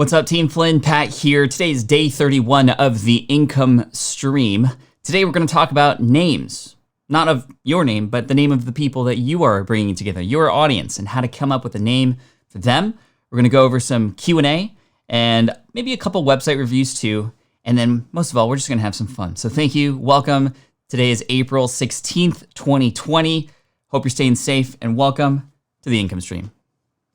What's up, Team Flynn? Pat here. Today is day 31 of the income stream. Today we're going to talk about names. Not of your name, but the name of the people that you are bringing together, your audience, and how to come up with a name for them. We're going to go over some Q&A and maybe a couple website reviews too. And then most of all, we're just going to have some fun. So thank you. Welcome. Today is April 16th, 2020. Hope you're staying safe and welcome to the income stream.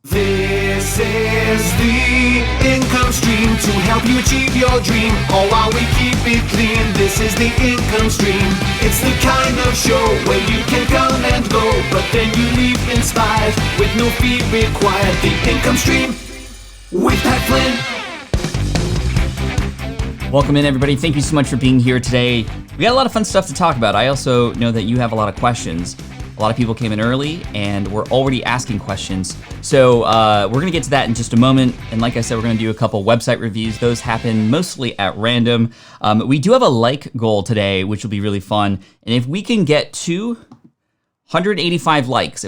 This is the income stream to help you achieve your dream, all while we keep it clean. This is the income stream. It's the kind of show where you can come and go, but then you leave inspired with no fee required. The income stream with Pat Flynn. Welcome in, everybody. Thank you so much for being here today. We got a lot of fun stuff to talk about. I also know that you have a lot of questions. A lot of people came in early and we're already asking questions. So we're gonna get to that in just a moment. And like I said, we're gonna do a couple website reviews. Those happen mostly at random. We do have a like goal today, which will be really fun. And if we can get to 185 likes,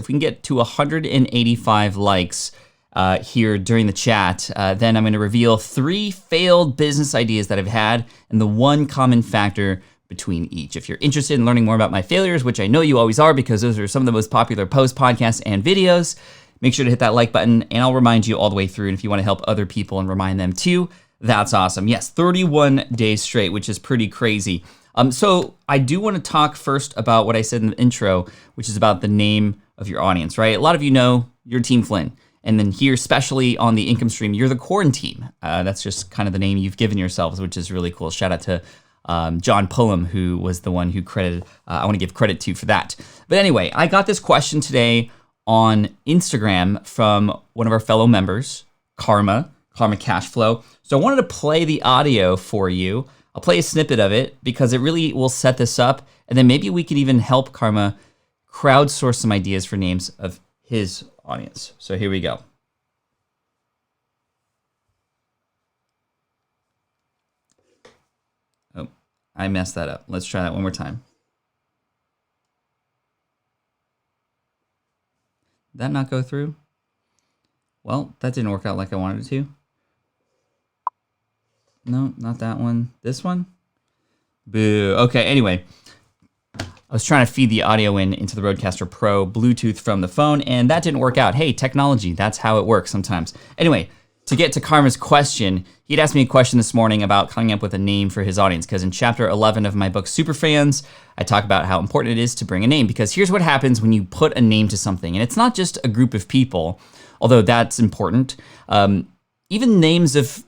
here during the chat, then I'm gonna reveal 3 failed business ideas that I've had and the one common factor between each. If you're interested in learning more about my failures, which I know you always are because those are some of the most popular posts, podcasts, and videos, make sure to hit that like button and I'll remind you all the way through. And if you want to help other people and remind them too, that's awesome. Yes, 31 days straight, which is pretty crazy. So I do want to talk first about what I said in the intro, which is about the name of your audience, right? A lot of you know you're Team Flynn. And then here, especially on the income stream, you're the Quaranteam. That's just kind of the name you've given yourselves, which is really cool. Shout out to John Pullum, who was the one who credited, I want to give credit to for that. But anyway, I got this question today on Instagram from one of our fellow members, Karma Cashflow. So I wanted to play the audio for you. I'll play a snippet of it because it really will set this up. And then maybe we can even help Karma crowdsource some ideas for names of his audience. So here we go. I messed that up. Let's try that one more time. Did that not go through? Well, that didn't work out like I wanted it to. No, not that one. This one? Boo. Okay, anyway. I was trying to feed the audio into the Rodecaster Pro Bluetooth from the phone, and that didn't work out. Hey, technology, that's how it works sometimes. Anyway, to get to Karma's question, he'd asked me a question this morning about coming up with a name for his audience, because in chapter 11 of my book, Superfans, I talk about how important it is to bring a name, because here's what happens when you put a name to something, and it's not just a group of people, although that's important. Even names of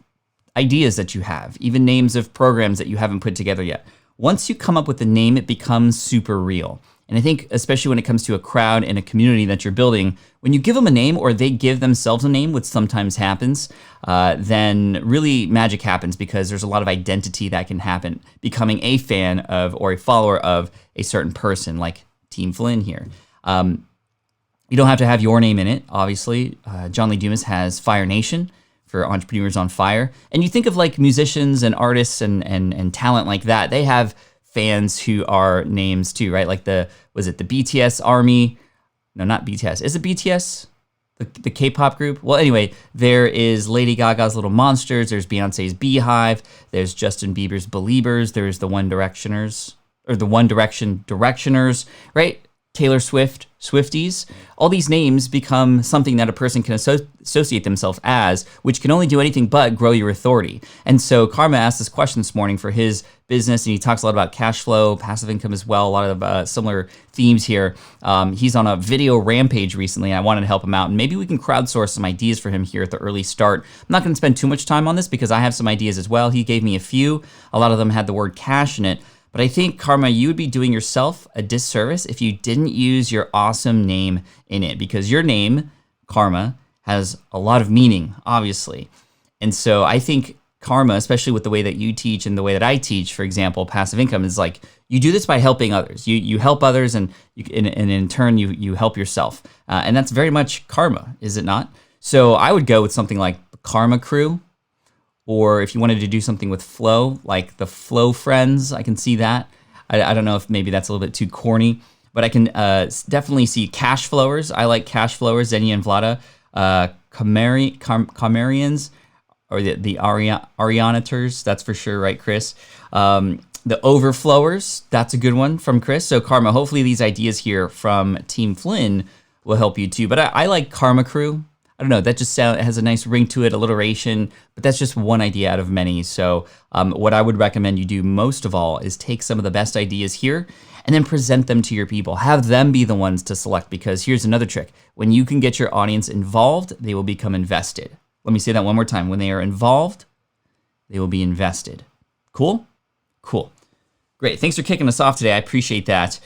ideas that you have, even names of programs that you haven't put together yet. Once you come up with a name, it becomes super real. And I think especially when it comes to a crowd and a community that you're building, when you give them a name or they give themselves a name, which sometimes happens, then really magic happens because there's a lot of identity that can happen, becoming a fan of or a follower of a certain person like Team Flynn here. You don't have to have your name in it, obviously. John Lee Dumas has Fire Nation for Entrepreneurs on Fire. And you think of like musicians and artists and talent like that, they have fans who are names too, right? Like the BTS Army? No, not BTS. Is it BTS? The K-pop group? Well, anyway, there is Lady Gaga's Little Monsters. There's Beyonce's Beehive. There's Justin Bieber's Beliebers. There's the One Directioners, or the One Direction Directioners, right? Taylor Swift, Swifties. All these names become something that a person can associate themselves as, which can only do anything but grow your authority. And so Karma asked this question this morning for his business, and he talks a lot about cash flow, passive income as well, a lot of similar themes here. He's on a video rampage recently, and I wanted to help him out. And maybe we can crowdsource some ideas for him here at the early start. I'm not going to spend too much time on this because I have some ideas as well. He gave me a few. A lot of them had the word cash in it. But I think, Karma, you would be doing yourself a disservice if you didn't use your awesome name in it, because your name, Karma, has a lot of meaning, obviously. And so I think Karma, especially with the way that you teach and the way that I teach, for example, passive income, is like you do this by helping others. You help others, and in turn, you help yourself. And that's very much Karma, is it not? So I would go with something like the Karma Crew. Or if you wanted to do something with flow, like the Flow Friends, I can see that. I don't know if maybe that's a little bit too corny, but I can definitely see cash flowers. I like cash flowers, Xenia and Vlada. Camarians or the Arianators, that's for sure, right, Chris? The Overflowers, that's a good one from Chris. So Karma, hopefully these ideas here from Team Flynn will help you too. But I like Karma Crew. I don't know, that just has a nice ring to it, alliteration, but that's just one idea out of many. So what I would recommend you do most of all is take some of the best ideas here and then present them to your people. Have them be the ones to select, because here's another trick. When you can get your audience involved, they will become invested. Let me say that one more time. When they are involved, they will be invested. Cool? Cool. Great. Thanks for kicking us off today. I appreciate that.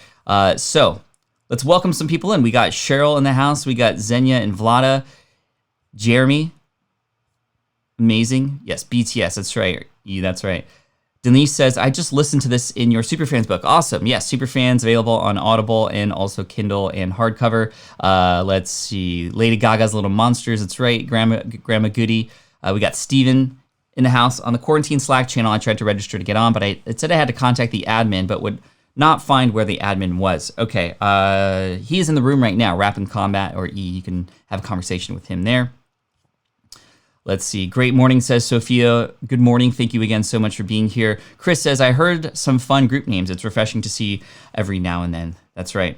So let's welcome some people in. We got Cheryl in the house. We got Xenia and Vlada. Jeremy. Amazing. Yes, BTS. That's right. That's right. Denise says, I just listened to this in your Superfans book. Awesome. Yes, Superfans available on Audible and also Kindle and hardcover. Let's see. Lady Gaga's Little Monsters. That's right. Grandma Goody. We got Steven in the house. On the Quarantine Slack channel, I tried to register to get on, but it said I had to contact the admin, but would not find where the admin was. Okay. He is in the room right now, Rapid Combat, or E. You can have a conversation with him there. Let's see. Great morning, says Sophia. Good morning. Thank you again so much for being here. Chris says, I heard some fun group names. It's refreshing to see every now and then. That's right.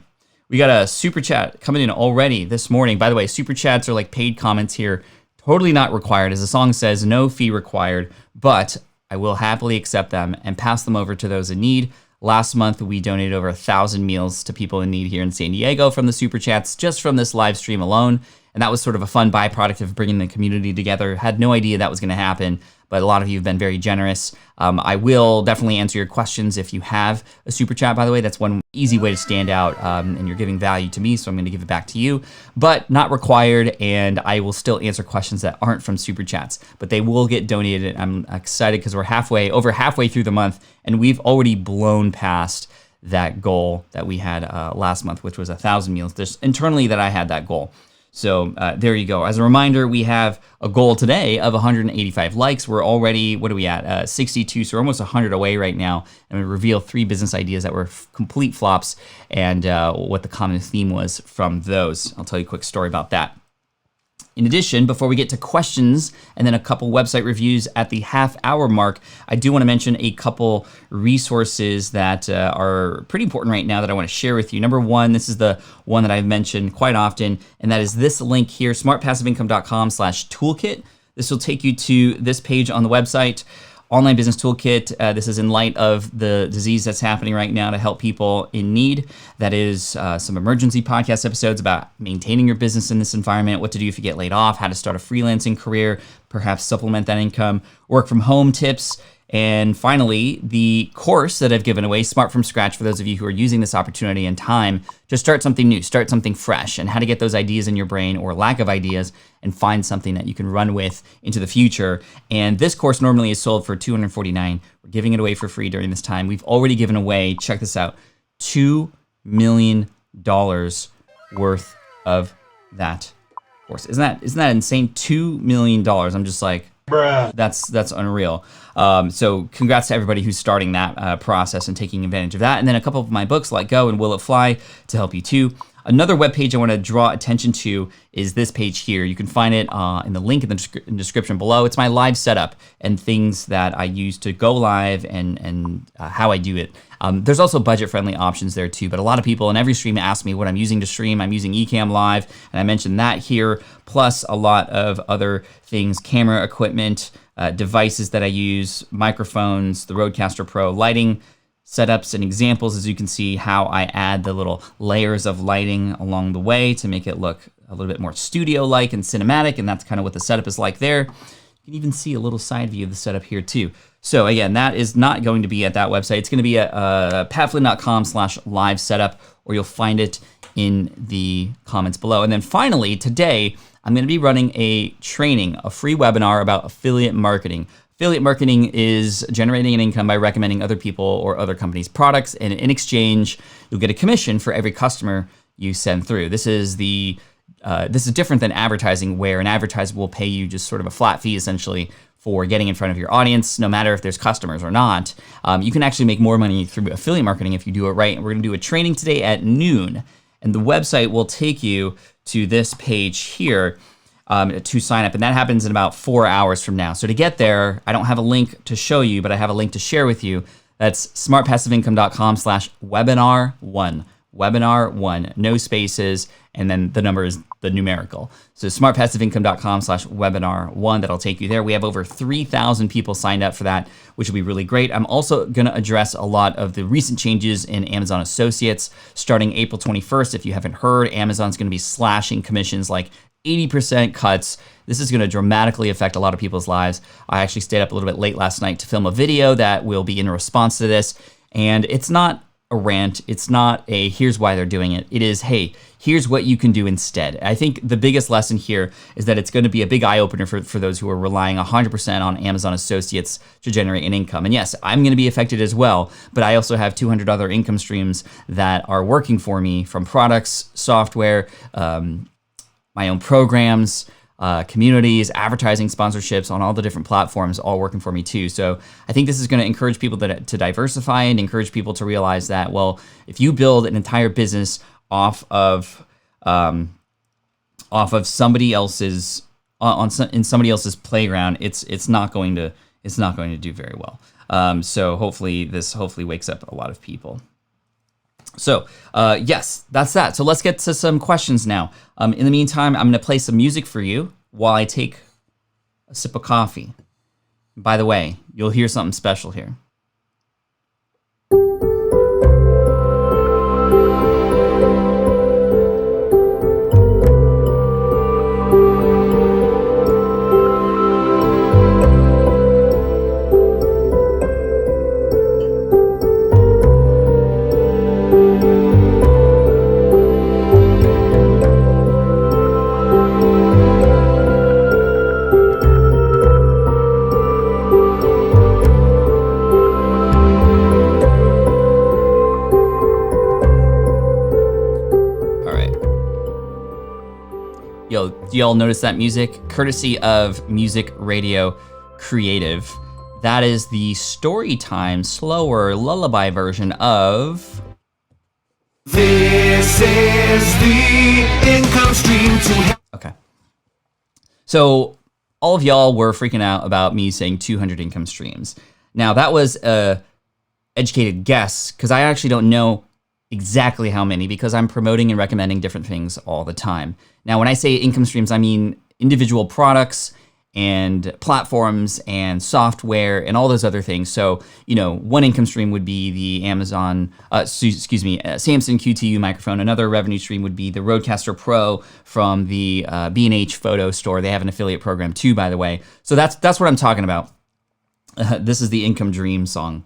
We got a super chat coming in already this morning. By the way, super chats are like paid comments here. Totally not required. As the song says, no fee required, but I will happily accept them and pass them over to those in need. Last month, we donated over 1,000 meals to people in need here in San Diego from the super chats, just from this live stream alone. And that was sort of a fun byproduct of bringing the community together. Had no idea that was going to happen, but a lot of you have been very generous. I will definitely answer your questions if you have a super chat, by the way. That's one easy way to stand out, and you're giving value to me, so I'm going to give it back to you. But not required, and I will still answer questions that aren't from super chats, but they will get donated. I'm excited because we're over halfway through the month, and we've already blown past that goal that we had last month, which was 1,000 meals. There's internally that I had that goal. So there you go. As a reminder, we have a goal today of 185 likes. We're already, what are we at? 62, so we're almost 100 away right now. And we reveal 3 business ideas that were complete flops and what the common theme was from those. I'll tell you a quick story about that. In addition, before we get to questions and then a couple website reviews at the half-hour mark, I do want to mention a couple resources that are pretty important right now that I want to share with you. Number one, this is the one that I've mentioned quite often, and that is this link here, smartpassiveincome.com/toolkit. This will take you to this page on the website. Online Business Toolkit. This is in light of the disease that's happening right now to help people in need. That is some emergency podcast episodes about maintaining your business in this environment, what to do if you get laid off, how to start a freelancing career, perhaps supplement that income, work from home tips, and finally, the course that I've given away, Smart from Scratch, for those of you who are using this opportunity and time to start something new, start something fresh, and how to get those ideas in your brain or lack of ideas and find something that you can run with into the future. And this course normally is sold for $249. We're giving it away for free during this time. We've already given away, check this out, $2 million worth of that course. Isn't that insane? $2 million. I'm just like, bruh. That's unreal. So congrats to everybody who's starting that process and taking advantage of that. And then a couple of my books, Let Go and Will It Fly, to help you too. Another webpage I want to draw attention to is this page here. You can find it in the link in the description below. It's my live setup and things that I use to go live and how I do it. There's also budget-friendly options there too, but a lot of people in every stream ask me what I'm using to stream. I'm using Ecamm Live, and I mentioned that here, plus a lot of other things, camera equipment, devices that I use, microphones, the Rodecaster Pro, lighting setups and examples, as you can see how I add the little layers of lighting along the way to make it look a little bit more studio-like and cinematic, and that's kind of what the setup is like there. You can even see a little side view of the setup here too. So again, that is not going to be at that website. It's going to be at patflynn.com/live setup, or you'll find it in the comments below. And then finally, today, I'm going to be running a training, a free webinar about affiliate marketing. Affiliate marketing is generating an income by recommending other people or other companies' products, and in exchange, you'll get a commission for every customer you send through. This is different than advertising, where an advertiser will pay you just sort of a flat fee, essentially, for getting in front of your audience, no matter if there's customers or not. You can actually make more money through affiliate marketing if you do it right. And we're going to do a training today at noon, and the website will take you to this page here. to sign up, and that happens in about 4 hours from now. So to get there, I don't have a link to show you, but I have a link to share with you. That's smartpassiveincome.com/webinar1. Webinar1, no spaces, and then the number is the numerical. So smartpassiveincome.com/webinar1, that'll take you there. We have over 3,000 people signed up for that, which will be really great. I'm also gonna address a lot of the recent changes in Amazon Associates. Starting April 21st, if you haven't heard, Amazon's gonna be slashing commissions like 80% cuts. This is gonna dramatically affect a lot of people's lives. I actually stayed up a little bit late last night to film a video that will be in response to this. And it's not a rant, it's not a here's why they're doing it. It is, hey, here's what you can do instead. I think the biggest lesson here is that it's going to be a big eye opener for those who are relying 100% on Amazon Associates to generate an income. And yes, I'm going to be affected as well, but I also have 200 other income streams that are working for me, from products, software, my own programs, communities, advertising, sponsorships on all the different platforms, all working for me too. So I think this is going to encourage people to diversify and encourage people to realize that, well, if you build an entire business off of somebody else's in somebody else's playground, it's not going to do very well. So hopefully this wakes up a lot of people. So yes, that's that. So let's get to some questions now. In the meantime, I'm going to play some music for you while I take a sip of coffee. By the way, you'll hear something special here. Yo, do y'all notice that music? Courtesy of Music Radio Creative. That is the Storytime slower lullaby version of... This is the income stream to help. Okay. So all of y'all were freaking out about me saying 200 income streams. Now that was a educated guess, because I actually don't know exactly how many, because I'm promoting and recommending different things all the time. Now, when I say income streams, I mean individual products and platforms and software and all those other things. So, you know, one income stream would be the Samsung QTU microphone. Another revenue stream would be the Rodecaster Pro from the B&H Photo Store. They have an affiliate program too, by the way. So that's what I'm talking about. This is the Income Dream song.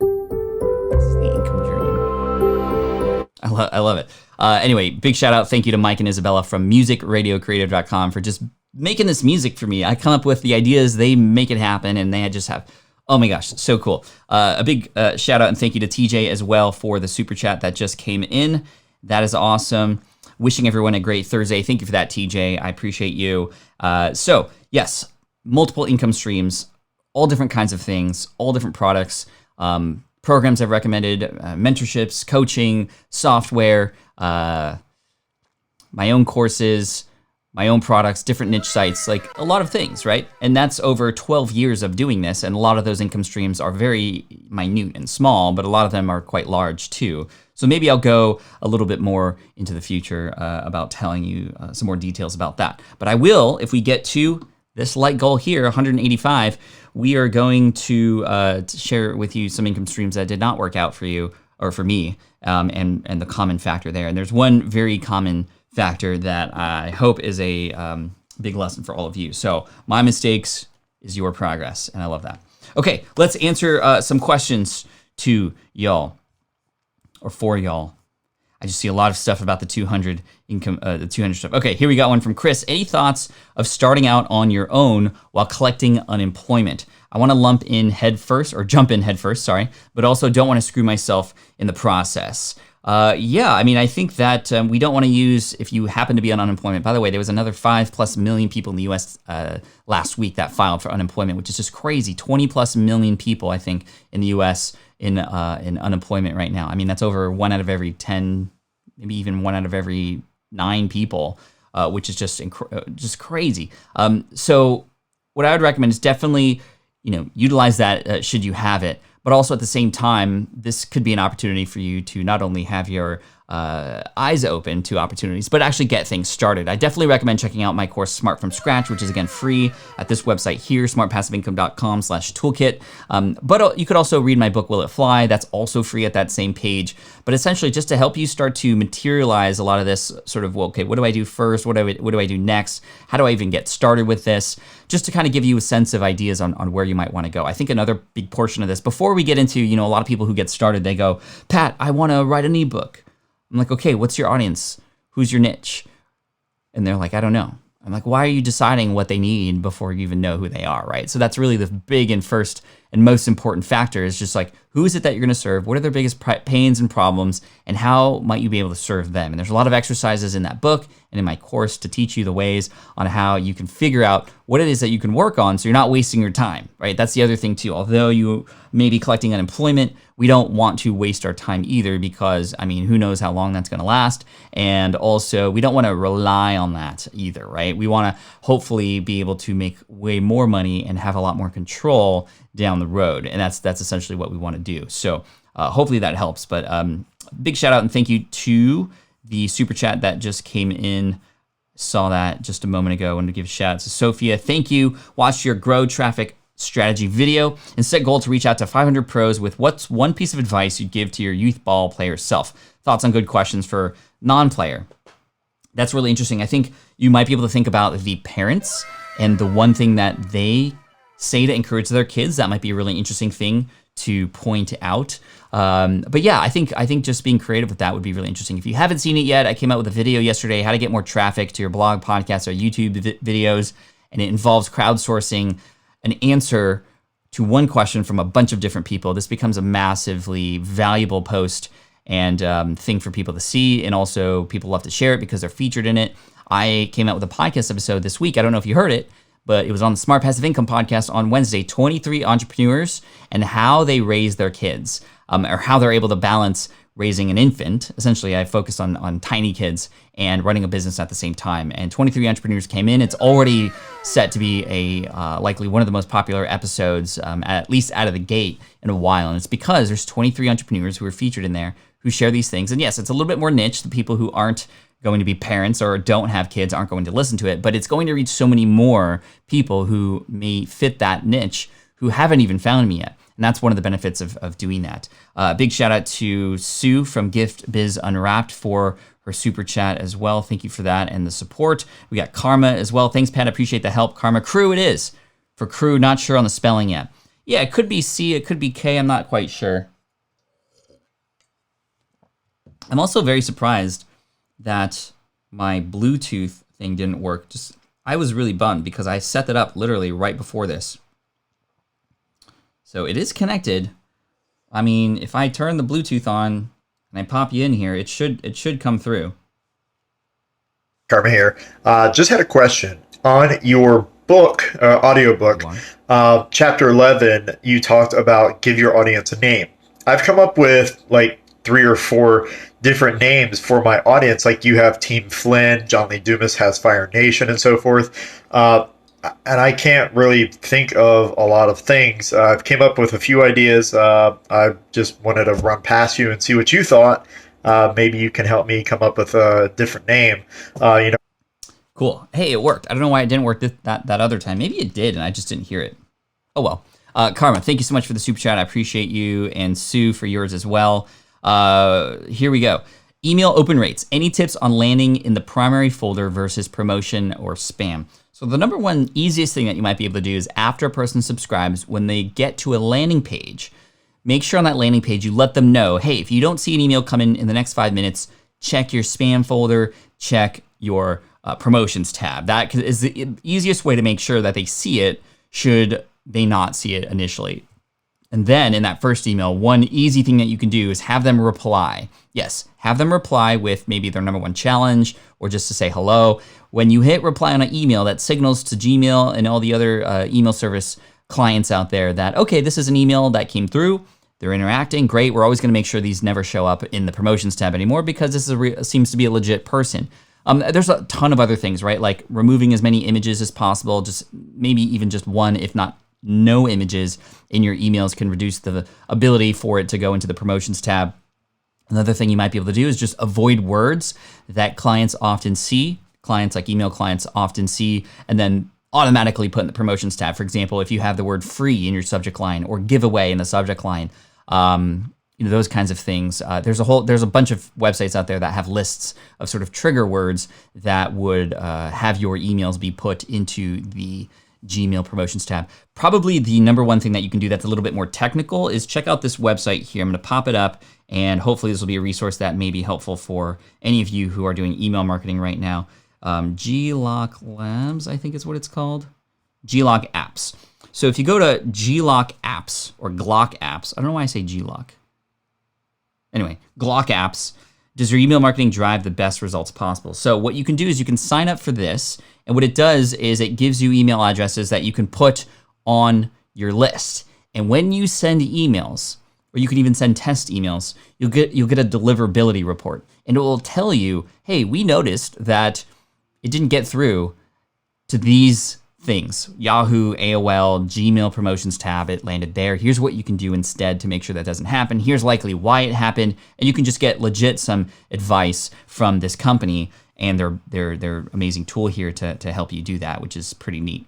This is the Income Dream. I love it. Anyway, big shout out. Thank you to Mike and Isabella from musicradiocreative.com for just making this music for me. I come up with the ideas, they make it happen, and they just have, oh my gosh, so cool. A big shout out and thank you to TJ as well for the super chat that just came in. That is awesome. Wishing everyone a great Thursday. Thank you for that, TJ. I appreciate you. So yes, multiple income streams, all different kinds of things, all different products, programs I've recommended, mentorships, coaching, software, my own courses, my own products, different niche sites, like a lot of things, right? And that's over 12 years of doing this. And a lot of those income streams are very minute and small, but a lot of them are quite large too. So maybe I'll go a little bit more into the future about telling you some more details about that. But I will, if we get to this light goal here, 185, we are going to share with you some income streams that did not work out for you or for me, and the common factor there. And there's one very common factor that I hope is a big lesson for all of you. So my mistakes is your progress, and I love that. Okay, let's answer some questions to y'all, or for y'all. I just see a lot of stuff about the 200 income, the 200 stuff. Okay, here we got one from Chris. Any thoughts of starting out on your own while collecting unemployment? I want to jump in head first, sorry, but also don't want to screw myself in the process. Yeah, I mean, I think that we don't want to use, if you happen to be on unemployment. By the way, there was another 5+ million people in the US last week that filed for unemployment, which is just crazy. 20+ million people, I think, in the US in unemployment right now. I mean, that's over 1 out of every 10, maybe even 1 out of every 9 people which is just crazy. So what I would recommend is definitely, utilize that should you have it. But also at the same time, this could be an opportunity for you to not only have your eyes open to opportunities, but actually get things started. I definitely recommend checking out my course, Smart from Scratch, which is again free at this website here, smartpassiveincome.com/toolkit. But you could also read my book, Will It Fly? That's also free at that same page. But essentially just to help you start to materialize a lot of this sort of, well, okay, what do I do first? What do I do next? How do I even get started with this? Just to kind of give you a sense of ideas on where you might want to go. I think another big portion of this, before we get into, a lot of people who get started, they go, Pat, I want to write an ebook. I'm like, okay, what's your audience? Who's your niche? And they're like, I don't know. I'm like, why are you deciding what they need before you even know who they are, right? So that's really the big and first and most important factor is just like, who is it that you're going to serve? What are their biggest pains and problems? And how might you be able to serve them? And there's a lot of exercises in that book and in my course to teach you the ways on how you can figure out what it is that you can work on so you're not wasting your time, right? That's the other thing too. Although you may be collecting unemployment, we don't want to waste our time either because, who knows how long that's going to last. And also, we don't want to rely on that either, right? We want to hopefully be able to make way more money and have a lot more control down the road. And that's essentially what we want to do. So hopefully that helps. But big shout out and thank you to the super chat that just came in. Saw that just a moment ago. I wanted to give a shout out to Sophia. Thank you. Watch your grow traffic strategy video and set goal to reach out to 500 pros with what's one piece of advice you'd give to your youth ball player self. Thoughts on good questions for non-player. That's really interesting. I think you might be able to think about the parents and the one thing that they say to encourage their kids. That might be a really interesting thing to point out. But yeah, I think just being creative with that would be really interesting. If you haven't seen it yet, I came out with a video yesterday, how to get more traffic to your blog, podcast, or YouTube videos. And it involves crowdsourcing an answer to one question from a bunch of different people. This becomes a massively valuable post and thing for people to see. And also people love to share it because they're featured in it. I came out with a podcast episode this week. I don't know if you heard it, but it was on the Smart Passive Income podcast on Wednesday, 23 entrepreneurs and how they raise their kids, or how they're able to balance raising an infant. Essentially, I focused on tiny kids and running a business at the same time. And 23 entrepreneurs came in. It's already set to be a likely one of the most popular episodes, at least out of the gate in a while. And it's because there's 23 entrepreneurs who are featured in there who share these things. And yes, it's a little bit more niche. The people who aren't going to be parents or don't have kids aren't going to listen to it, but it's going to reach so many more people who may fit that niche who haven't even found me yet. And that's one of the benefits of doing that. Big shout out to Sue from Gift Biz Unwrapped for her super chat as well. Thank you for that and the support. We got Karma as well. Thanks, Pat. Appreciate the help. Karma Crew it is. For Crew, not sure on the spelling yet. Yeah, it could be C, it could be K. I'm not quite sure. I'm also very surprised that my Bluetooth thing didn't work. I was really bummed because I set that up literally right before this. So it is connected. If I turn the Bluetooth on and I pop you in here, it should come through. Karma here. Just had a question. On your book, audiobook, chapter 11, you talked about give your audience a name. I've come up with like 3 or 4 different names for my audience. Like you have Team Flynn, John Lee Dumas has Fire Nation, and so forth. And I can't really think of a lot of things. I've came up with a few ideas. I just wanted to run past you and see what you thought. Maybe you can help me come up with a different name. Cool. Hey, it worked. I don't know why it didn't work that other time. Maybe it did, and I just didn't hear it. Oh, well. Karma, thank you so much for the super chat. I appreciate you. And Sue for yours as well. Here we go. Email open rates. Any tips on landing in the primary folder versus promotion or spam? So the number one easiest thing that you might be able to do is after a person subscribes, when they get to a landing page, make sure on that landing page you let them know, hey, if you don't see an email come in the next 5 minutes, check your spam folder, check your promotions tab. That is the easiest way to make sure that they see it should they not see it initially. And then in that first email, one easy thing that you can do is have them reply. Yes, have them reply with maybe their number one challenge or just to say hello. When you hit reply on an email, that signals to Gmail and all the other email service clients out there that, okay, this is an email that came through. They're interacting. Great. We're always going to make sure these never show up in the promotions tab anymore because this is seems to be a legit person. There's a ton of other things, right? Like removing as many images as possible, just maybe even just one, if not no images in your emails can reduce the ability for it to go into the promotions tab. Another thing you might be able to do is just avoid words that clients often see, clients like email clients often see, and then automatically put in the promotions tab. For example, if you have the word free in your subject line or giveaway in the subject line, those kinds of things. There's a bunch of websites out there that have lists of sort of trigger words that would have your emails be put into the Gmail promotions tab. Probably the number one thing that you can do that's a little bit more technical is check out this website here. I'm going to pop it up, and hopefully this will be a resource that may be helpful for any of you who are doing email marketing right now. Glock Labs, I think is what it's called. Glock Apps. So if you go to Glock Apps or Glock Apps, I don't know why I say Glock. Anyway, Glock Apps, does your email marketing drive the best results possible? So what you can do is you can sign up for this, and what it does is it gives you email addresses that you can put on your list. And when you send emails, or you can even send test emails, you'll get a deliverability report, and it will tell you, hey, we noticed that it didn't get through to these things. Yahoo, AOL, Gmail promotions tab, it landed there. Here's what you can do instead to make sure that doesn't happen. Here's likely why it happened. And you can just get legit some advice from this company and their amazing tool here to help you do that, which is pretty neat.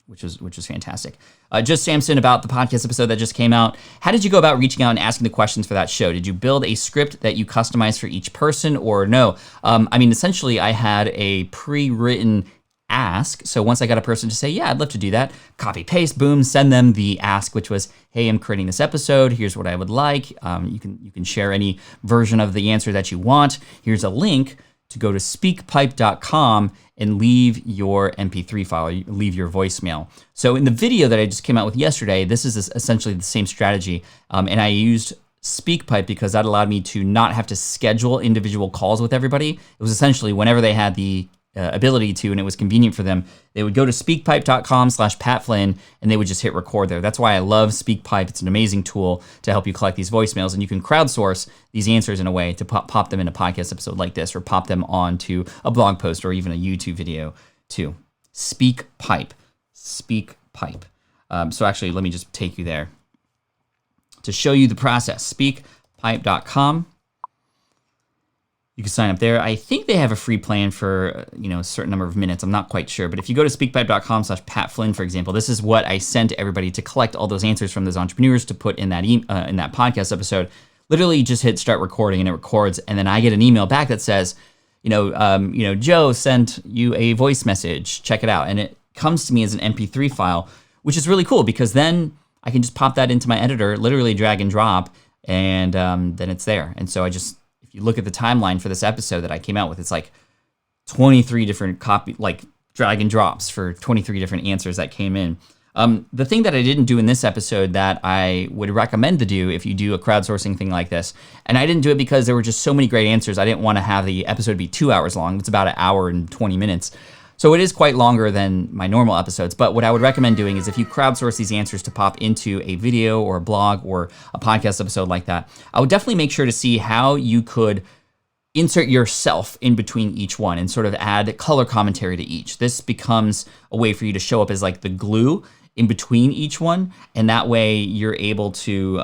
Which is fantastic. Just Samson about the podcast episode that just came out. How did you go about reaching out and asking the questions for that show? Did you build a script that you customized for each person or no? Essentially I had a pre-written ask. So once I got a person to say, yeah, I'd love to do that, copy paste, boom, send them the ask, which was, hey, I'm creating this episode. Here's what I would like. You can share any version of the answer that you want. Here's a link to go to speakpipe.com and leave your MP3 file, leave your voicemail. So in the video that I just came out with yesterday, this is essentially the same strategy. And I used Speakpipe because that allowed me to not have to schedule individual calls with everybody. It was essentially whenever they had the ability to, and it was convenient for them, they would go to speakpipe.com/PatFlynn and they would just hit record there. That's why I love Speakpipe. It's an amazing tool to help you collect these voicemails, and you can crowdsource these answers in a way to pop them in a podcast episode like this, or pop them onto a blog post or even a YouTube video too. Speakpipe. So actually, let me just take you there to show you the process. Speakpipe.com. You can sign up there. I think they have a free plan for a certain number of minutes. I'm not quite sure. But if you go to speakpipe.com/PatFlynn, for example, this is what I sent everybody to collect all those answers from those entrepreneurs to put in that podcast episode. Literally just hit start recording and it records. And then I get an email back that says, Joe sent you a voice message. Check it out. And it comes to me as an MP3 file, which is really cool because then I can just pop that into my editor, literally drag and drop, and then it's there. And so if you look at the timeline for this episode that I came out with, it's like 23 different drag and drops for 23 different answers that came in. The thing that I didn't do in this episode that I would recommend to do if you do a crowdsourcing thing like this, and I didn't do it because there were just so many great answers. I didn't want to have the episode be 2 hours long. It's about 1 hour and 20 minutes. So it is quite longer than my normal episodes, but what I would recommend doing is if you crowdsource these answers to pop into a video or a blog or a podcast episode like that, I would definitely make sure to see how you could insert yourself in between each one and sort of add color commentary to each. This becomes a way for you to show up as like the glue in between each one, and that way you're able to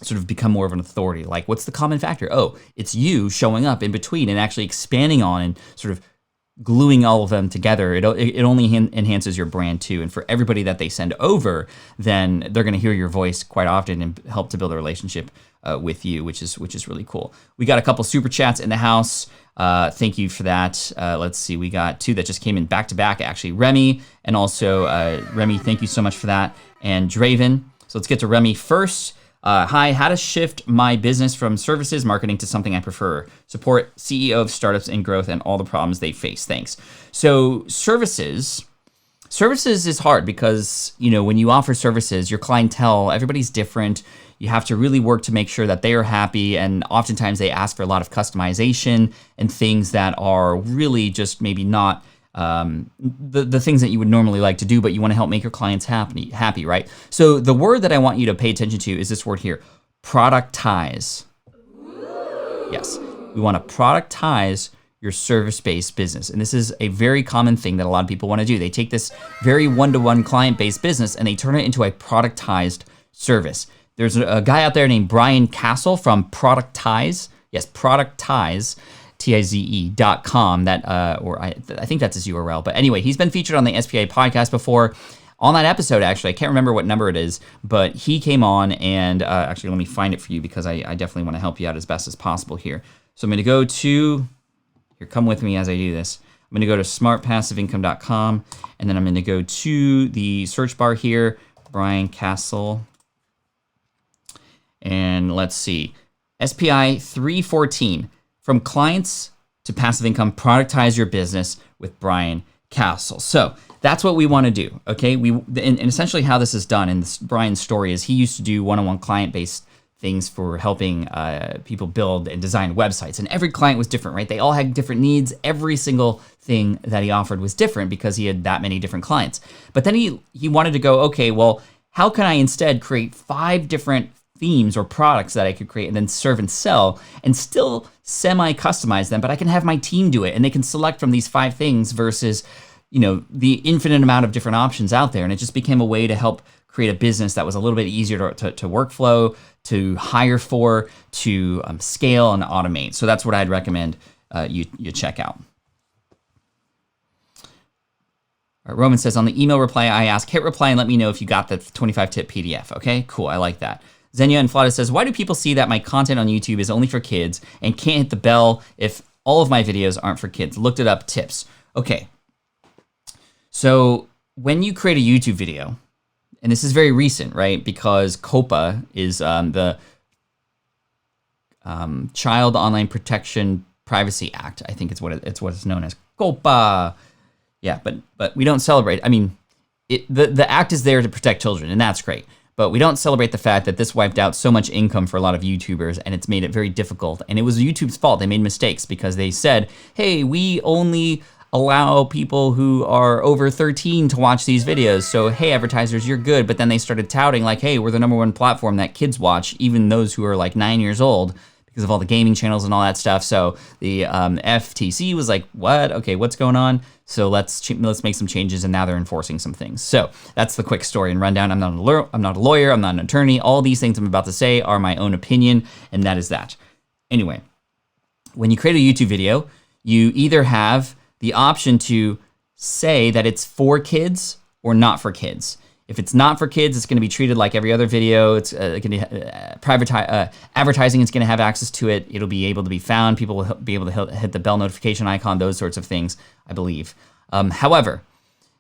sort of become more of an authority. Like, what's the common factor? Oh, it's you showing up in between and actually expanding on and sort of gluing all of them together. It only enhances your brand too. And for everybody that they send over, then they're going to hear your voice quite often and help to build a relationship with you, which is really cool. We got a couple super chats in the house. Thank you for that. Let's see. We got 2 that just came in back to back, actually. Remy and also Remy, thank you so much for that. And Draven. So let's get to Remy first. Hi, how to shift my business from services marketing to something I prefer. Support CEO of startups in growth and all the problems they face. Thanks. So services is hard because, when you offer services, your clientele, everybody's different. You have to really work to make sure that they are happy. And oftentimes they ask for a lot of customization and things that are really just maybe not the things that you would normally like to do, but you want to help make your clients happy, right? So the word that I want you to pay attention to is this word here, productize. Yes, we want to productize your service-based business. And this is a very common thing that a lot of people want to do. They take this very one-to-one client-based business and they turn it into a productized service. There's a guy out there named Brian Castle from Productize. Yes, Productize, Tize.com. That, I think that's his URL. But anyway, he's been featured on the SPI podcast before. On that episode, actually, I can't remember what number it is, but he came on and actually, let me find it for you because I definitely want to help you out as best as possible here. So I'm going to go to, here, come with me as I do this. I'm going to go to smartpassiveincome.com, and then I'm going to go to the search bar here, Brian Castle, and let's see, SPI 314, From Clients to Passive Income, Productize Your Business with Brian Castle. So that's what we want to do, okay? And essentially how this is done in this Brian's story is he used to do one-on-one client-based things for helping people build and design websites. And every client was different, right? They all had different needs. Every single thing that he offered was different because he had that many different clients. But then he wanted to go, okay, well, how can I instead create 5 different themes or products that I could create and then serve and sell and still semi-customize them, but I can have my team do it and they can select from these 5 things versus, you know, the infinite amount of different options out there. And it just became a way to help create a business that was a little bit easier to workflow, to hire for, to scale and automate. So that's what I'd recommend you check out. All right, Roman says, on the email reply, I ask, hit reply and let me know if you got the 25 tip PDF. Okay, cool, I like that. Zenya and Flada says, why do people see that my content on YouTube is only for kids and can't hit the bell if all of my videos aren't for kids? Looked it up, tips. Okay, so when you create a YouTube video, and this is very recent, right? Because COPPA is the Child Online Protection Privacy Act. I think it's what it's known as, COPPA. Yeah, but we don't celebrate. I mean, the act is there to protect children, and that's great. But we don't celebrate the fact that this wiped out so much income for a lot of YouTubers, and it's made it very difficult. And it was YouTube's fault. They made mistakes because they said, hey, we only allow people who are over 13 to watch these videos. So, hey, advertisers, you're good. But then they started touting like, hey, we're the #1 platform that kids watch, even those who are like 9 years old, because of all the gaming channels and all that stuff. So the FTC was like, what? Okay, what's going on? So let's make some changes, and now they're enforcing some things. So that's the quick story and rundown. I'm not a lawyer. I'm not an attorney. All these things I'm about to say are my own opinion, and that is that. Anyway, when you create a YouTube video, you either have the option to say that it's for kids or not for kids. If it's not for kids, it's going to be treated like every other video. It's going to advertising is going to have access to it. It'll be able to be found. People will be able to hit the bell notification icon, those sorts of things, I believe. However,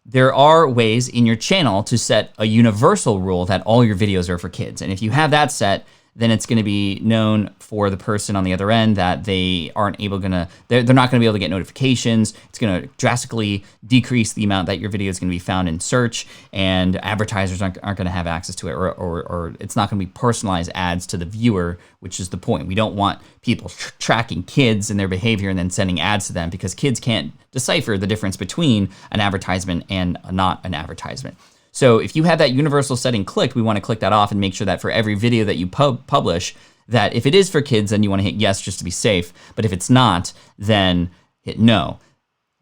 there are ways in your channel to set a universal rule that all your videos are for kids. And if you have that set, then it's going to be known for the person on the other end that they aren't able they're not going to be able to get notifications. It's going to drastically decrease the amount that your video is going to be found in search, and advertisers aren't going to have access to it, or it's not going to be personalized ads to the viewer, which is the point. We don't want people tracking kids and their behavior and then sending ads to them, because kids can't decipher the difference between an advertisement and not an advertisement. So if you have that universal setting clicked, we want to click that off and make sure that for every video that you publish, that if it is for kids, then you want to hit yes just to be safe. But if it's not, then hit no.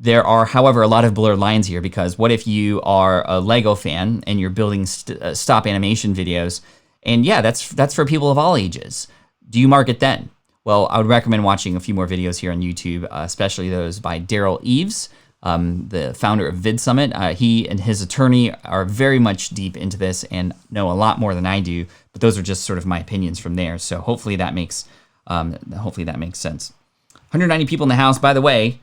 There are, however, a lot of blurred lines here, because what if you are a Lego fan and you're building stop animation videos, and yeah, that's for people of all ages. Do you mark it then? Well, I would recommend watching a few more videos here on YouTube, especially those by Daryl Eves, the founder of VidSummit. He and his attorney are very much deep into this and know a lot more than I do, but those are just sort of my opinions from there. So hopefully that makes sense. 190 people in the house, by the way.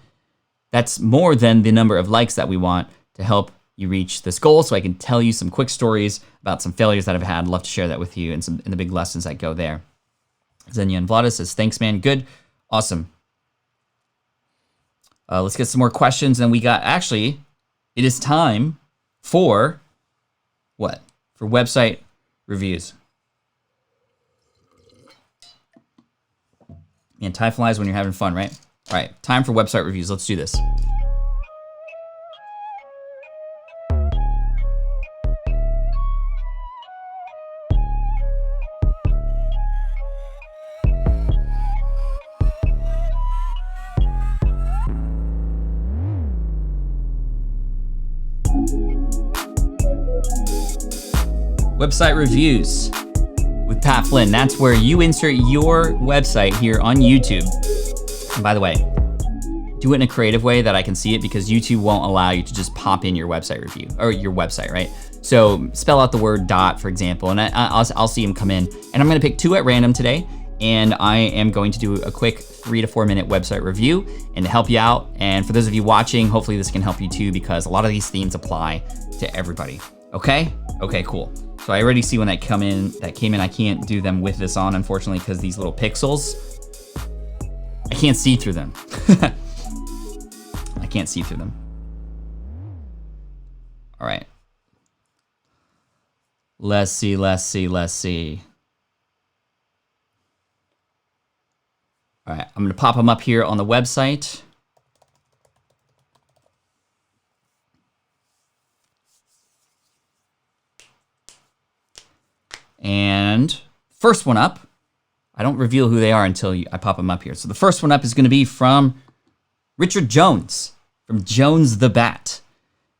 That's more than the number of likes that we want to help you reach this goal. So I can tell you some quick stories about some failures that I've had. I'd love to share that with you and the big lessons that go there. Zenya and Vlada says, thanks, man. Good. Awesome. Let's get some more questions. And it is time for what? For website reviews. Man, time flies when you're having fun, right? All right, time for website reviews. Let's do this. Website reviews with Pat Flynn. That's where you insert your website here on YouTube. And by the way, do it in a creative way that I can see it, because YouTube won't allow you to just pop in your website review or your website, right? So spell out the word dot, for example, and I'll see them come in. And I'm gonna pick 2 at random today, and I am going to do a quick 3 to 4 minute website review and to help you out. And for those of you watching, hopefully this can help you too, because a lot of these themes apply to everybody. Okay? Okay, cool. So I already see when that came in. I can't do them with this on, unfortunately, because these little pixels, I can't see through them. I can't see through them. All right. Let's see. All right, I'm gonna pop them up here on the website. And first one up, I don't reveal who they are until I pop them up here. So the first one up is gonna be from Richard Jones, from Jones the Bat.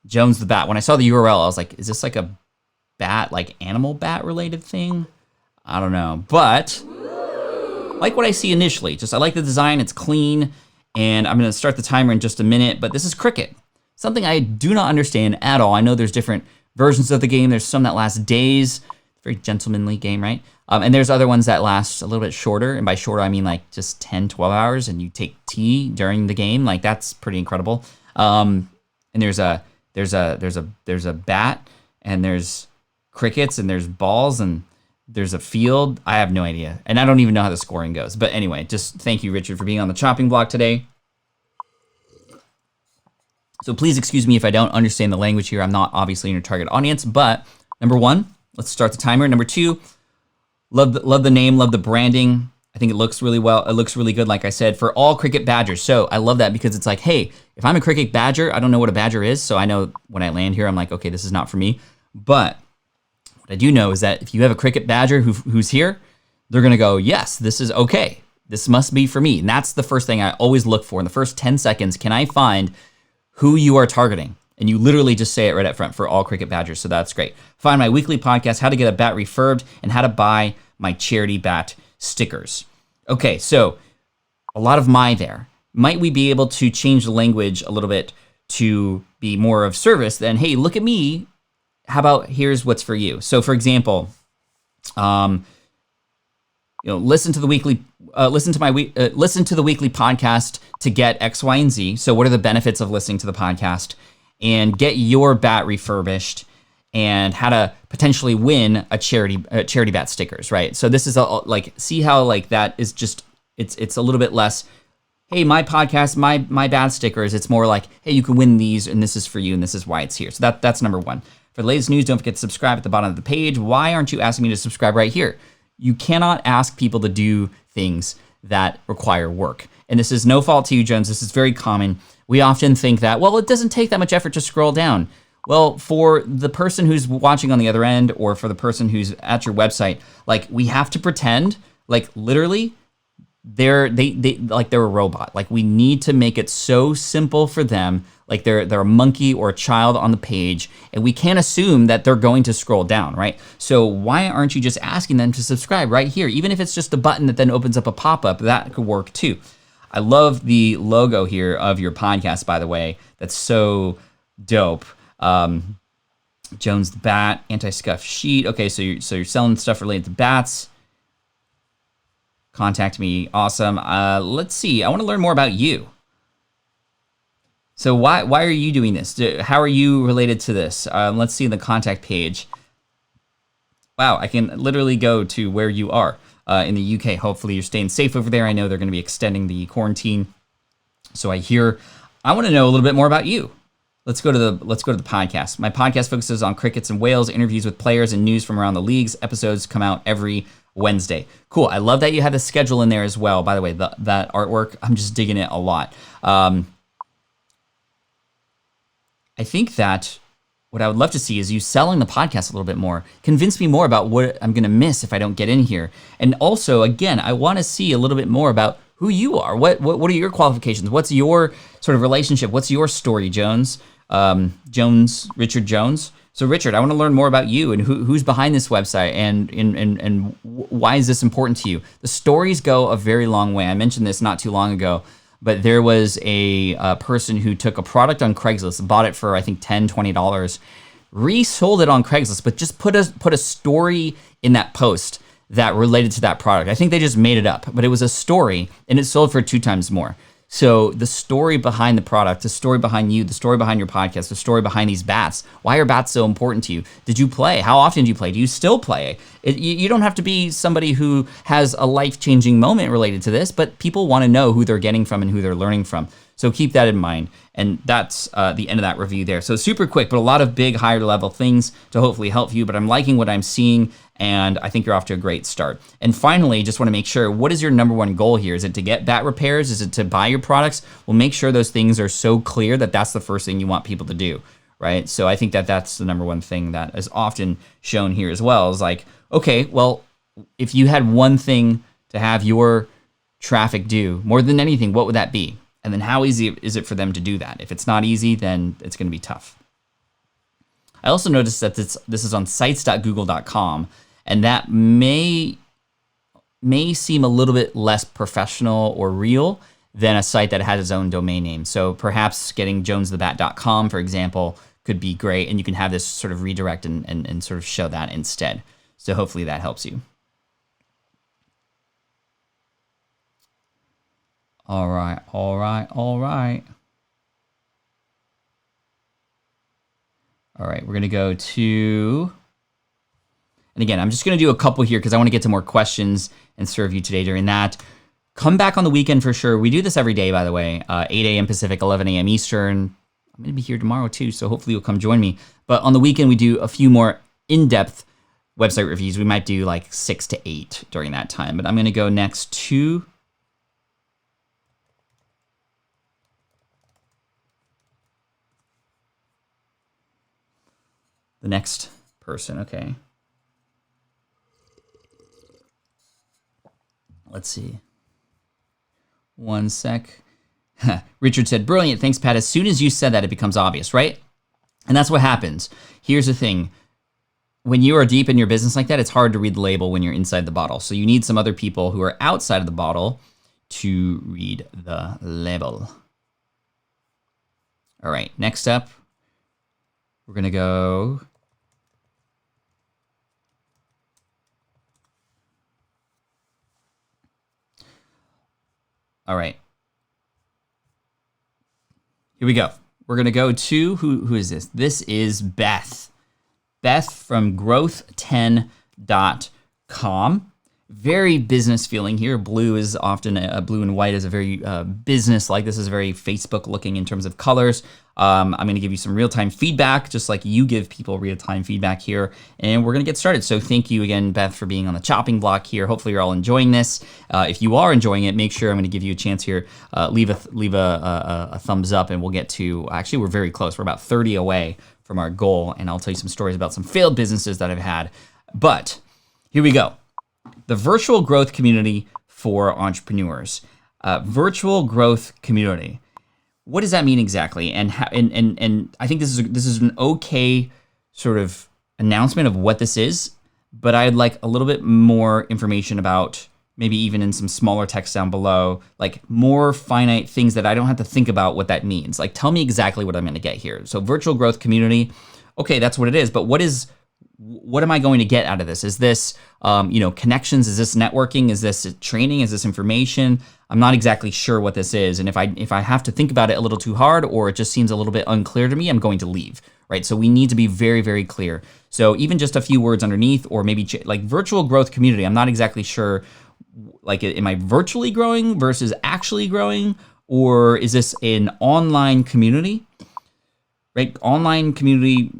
Jones the Bat. When I saw the URL, I was like, is this like a bat, like animal bat related thing? I don't know, but I like what I see initially. I like the design, it's clean, and I'm gonna start the timer in just a minute, but this is Cricket. Something I do not understand at all. I know there's different versions of the game. There's some that last days. Very gentlemanly game, right? And there's other ones that last a little bit shorter, and by shorter I mean like just 10, 12 hours, and you take tea during the game. Like, that's pretty incredible. And there's a bat, and there's crickets, and there's balls, and there's a field. I have no idea, and I don't even know how the scoring goes. But anyway, just thank you, Richard, for being on the chopping block today. So please excuse me if I don't understand the language here. I'm not obviously in your target audience, but number 1, let's start the timer. Number 2, love the name, love the branding. I think it looks really well. It looks really good, like I said, for all cricket badgers. So I love that, because it's like, hey, if I'm a cricket badger, I don't know what a badger is, so I know when I land here, I'm like, okay, this is not for me. But what I do know is that if you have a cricket badger who's here, they're gonna go, yes, this is okay. This must be for me. And that's the first thing I always look for. In the first 10 seconds, can I find who you are targeting? And you literally just say it right up front for all cricket badgers, so that's great. Find my weekly podcast, how to get a bat refurbed, and how to buy my charity bat stickers. Okay, so a lot of my there. Might we be able to change the language a little bit to be more of service than, hey, look at me, how about here's what's for you? So for example, listen to the weekly podcast to get X, Y, and Z. So what are the benefits of listening to the podcast? And get your bat refurbished, and how to potentially win a charity bat stickers, right? So this is see how like that is just, it's a little bit less, hey, my podcast, my bat stickers. It's more like, hey, you can win these, and this is for you, and this is why it's here. So that's number 1. For the latest news, don't forget to subscribe at the bottom of the page. Why aren't you asking me to subscribe right here? You cannot ask people to do things that require work. And this is no fault to you, Jones. This is very common. We often think that, well, it doesn't take that much effort to scroll down. Well, for the person who's watching on the other end, or for the person who's at your website, like, we have to pretend like literally they're a robot. Like, we need to make it so simple for them, like they're a monkey or a child on the page, and we can't assume that they're going to scroll down, right? So why aren't you just asking them to subscribe right here? Even if it's just a button that then opens up a pop-up, that could work too. I love the logo here of your podcast, by the way. That's so dope. Jones the Bat, anti-scuff sheet. Okay, so you're selling stuff related to bats. Contact me. Awesome. Let's see. I want to learn more about you. So why are you doing this? How are you related to this? Let's see the contact page. Wow, I can literally go to where you are. In the UK. Hopefully you're staying safe over there. I know they're going to be extending the quarantine. So I want to know a little bit more about you. Let's go to the podcast. My podcast focuses on crickets and whales, interviews with players, and news from around the leagues. Episodes come out every Wednesday. Cool. I love that you had the schedule in there as well. By the way, that artwork, I'm just digging it a lot. I think that what I would love to see is you selling the podcast a little bit more. Convince me more about what I'm going to miss if I don't get in here. And also, again, I want to see a little bit more about who you are. What are your qualifications? What's your sort of relationship? What's your story, Jones? Richard Jones. So Richard, I want to learn more about you and who's behind this website and why is this important to you? The stories go a very long way. I mentioned this not too long ago, but there was a person who took a product on Craigslist, bought it for I think $10, $20, resold it on Craigslist, but just put a story in that post that related to that product. I think they just made it up, but it was a story and it sold for 2 times more. So the story behind the product, the story behind you, the story behind your podcast, the story behind these bats. Why are bats so important to you? Did you play? How often do you play? Do you still play? You don't have to be somebody who has a life-changing moment related to this, but people want to know who they're getting from and who they're learning from. So keep that in mind. And that's the end of that review there. So super quick, but a lot of big, higher level things to hopefully help you. But I'm liking what I'm seeing, and I think you're off to a great start. And finally, just want to make sure, what is your number one goal here? Is it to get bat repairs? Is it to buy your products? Well, make sure those things are so clear that that's the first thing you want people to do, right? So I think that that's the number one thing that is often shown here as well, is like, okay, well, if you had one thing to have your traffic do more than anything, what would that be? And then how easy is it for them to do that? If it's not easy, then it's going to be tough. I also noticed that this is on sites.google.com, and that may seem a little bit less professional or real than a site that has its own domain name. So perhaps getting jonesthebat.com, for example, could be great, and you can have this sort of redirect and sort of show that instead. So hopefully that helps you. All right. All right, we're going to go to, and again, I'm just going to do a couple here because I want to get to more questions and serve you today during that. Come back on the weekend for sure. We do this every day, by the way, 8 a.m. Pacific, 11 a.m. Eastern. I'm going to be here tomorrow too, so hopefully you'll come join me. But on the weekend, we do a few more in-depth website reviews. We might do like 6 to 8 during that time. But I'm going to go next to the next person. Okay. Let's see. One sec. Richard said, brilliant. Thanks, Pat. As soon as you said that, it becomes obvious, right? And that's what happens. Here's the thing. When you are deep in your business like that, it's hard to read the label when you're inside the bottle. So you need some other people who are outside of the bottle to read the label. All right. Next up, we're going to go. All right. Here we go. We're going to go to, who is this? This is Beth. Beth from growth10.com. Very business feeling here. Blue is often, blue and white is a very business-like. This is very Facebook-looking in terms of colors. I'm going to give you some real-time feedback, just like you give people real-time feedback here. And we're going to get started. So thank you again, Beth, for being on the chopping block here. Hopefully you're all enjoying this. If you are enjoying it, make sure, I'm going to give you a chance here. Leave a thumbs up, and we'll get to, actually, we're very close. We're about 30 away from our goal, and I'll tell you some stories about some failed businesses that I've had. But here we go. The virtual growth community for entrepreneurs. Virtual growth community. What does that mean exactly? And I think this is an okay sort of announcement of what this is, but I'd like a little bit more information about, maybe even in some smaller text down below, like more finite things that I don't have to think about what that means. Like, tell me exactly what I'm going to get here. So virtual growth community. Okay, that's what it is. But what am I going to get out of this? Is this, connections? Is this networking? Is this training? Is this information? I'm not exactly sure what this is. And if I have to think about it a little too hard, or it just seems a little bit unclear to me, I'm going to leave, right? So we need to be very, very clear. So even just a few words underneath, or maybe like virtual growth community, I'm not exactly sure, like, am I virtually growing versus actually growing? Or is this an online community? Right, online community,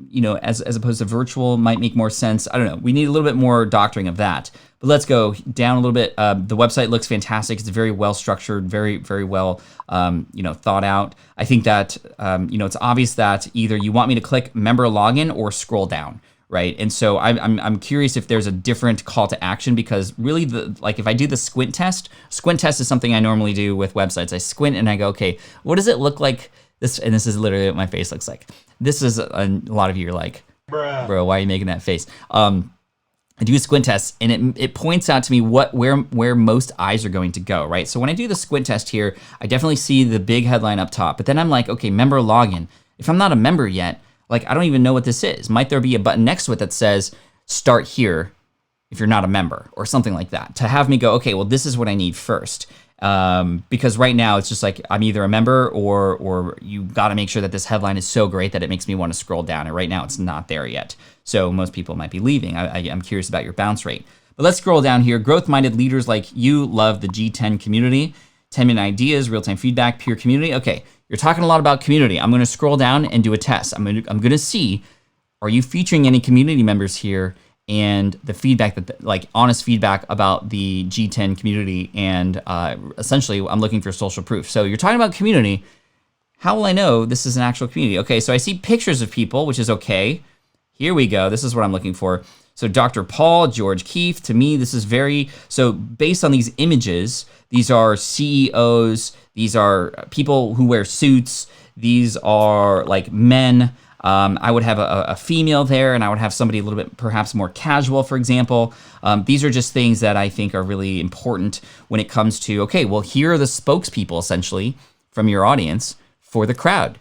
as opposed to virtual might make more sense. I don't know. We need a little bit more doctoring of that. But let's go down a little bit. The website looks fantastic. It's very well structured, very, very well, thought out. I think that, it's obvious that either you want me to click member login or scroll down, right? And so I'm curious if there's a different call to action, because really, if I do the squint test is something I normally do with websites. I squint and I go, okay, what does it look like? This is literally what my face looks like. This is a lot of you are like, Bro, why are you making that face? I do a squint test, and it points out to me where most eyes are going to go, right? So when I do the squint test here, I definitely see the big headline up top, but then I'm like, okay, member login. If I'm not a member yet, like I don't even know what this is. Might there be a button next to it that says start here if you're not a member or something like that to have me go, okay, well, this is what I need first. Because right now it's just like I'm either a member or you got to make sure that this headline is so great that it makes me want to scroll down. And right now it's not there yet. So most people might be leaving. I'm curious about your bounce rate. But let's scroll down here. Growth-minded leaders like you love the G10 community. 10-minute ideas, real-time feedback, peer community. Okay, you're talking a lot about community. I'm going to scroll down and do a test. I'm going to see, are you featuring any community members here? And the feedback like honest feedback about the G10 community, and essentially I'm looking for social proof. So you're talking about community. How will I know this is an actual community? Okay, so I see pictures of people, which is okay. Here we go. This is what I'm looking for. So Dr. Paul, George Keefe, to me, this is so based on these images, these are CEOs, these are people who wear suits, these are like men. I would have a female there, and I would have somebody a little bit perhaps more casual, for example. These are just things that I think are really important when it comes to, okay, well, here are the spokespeople essentially from your audience for the crowd.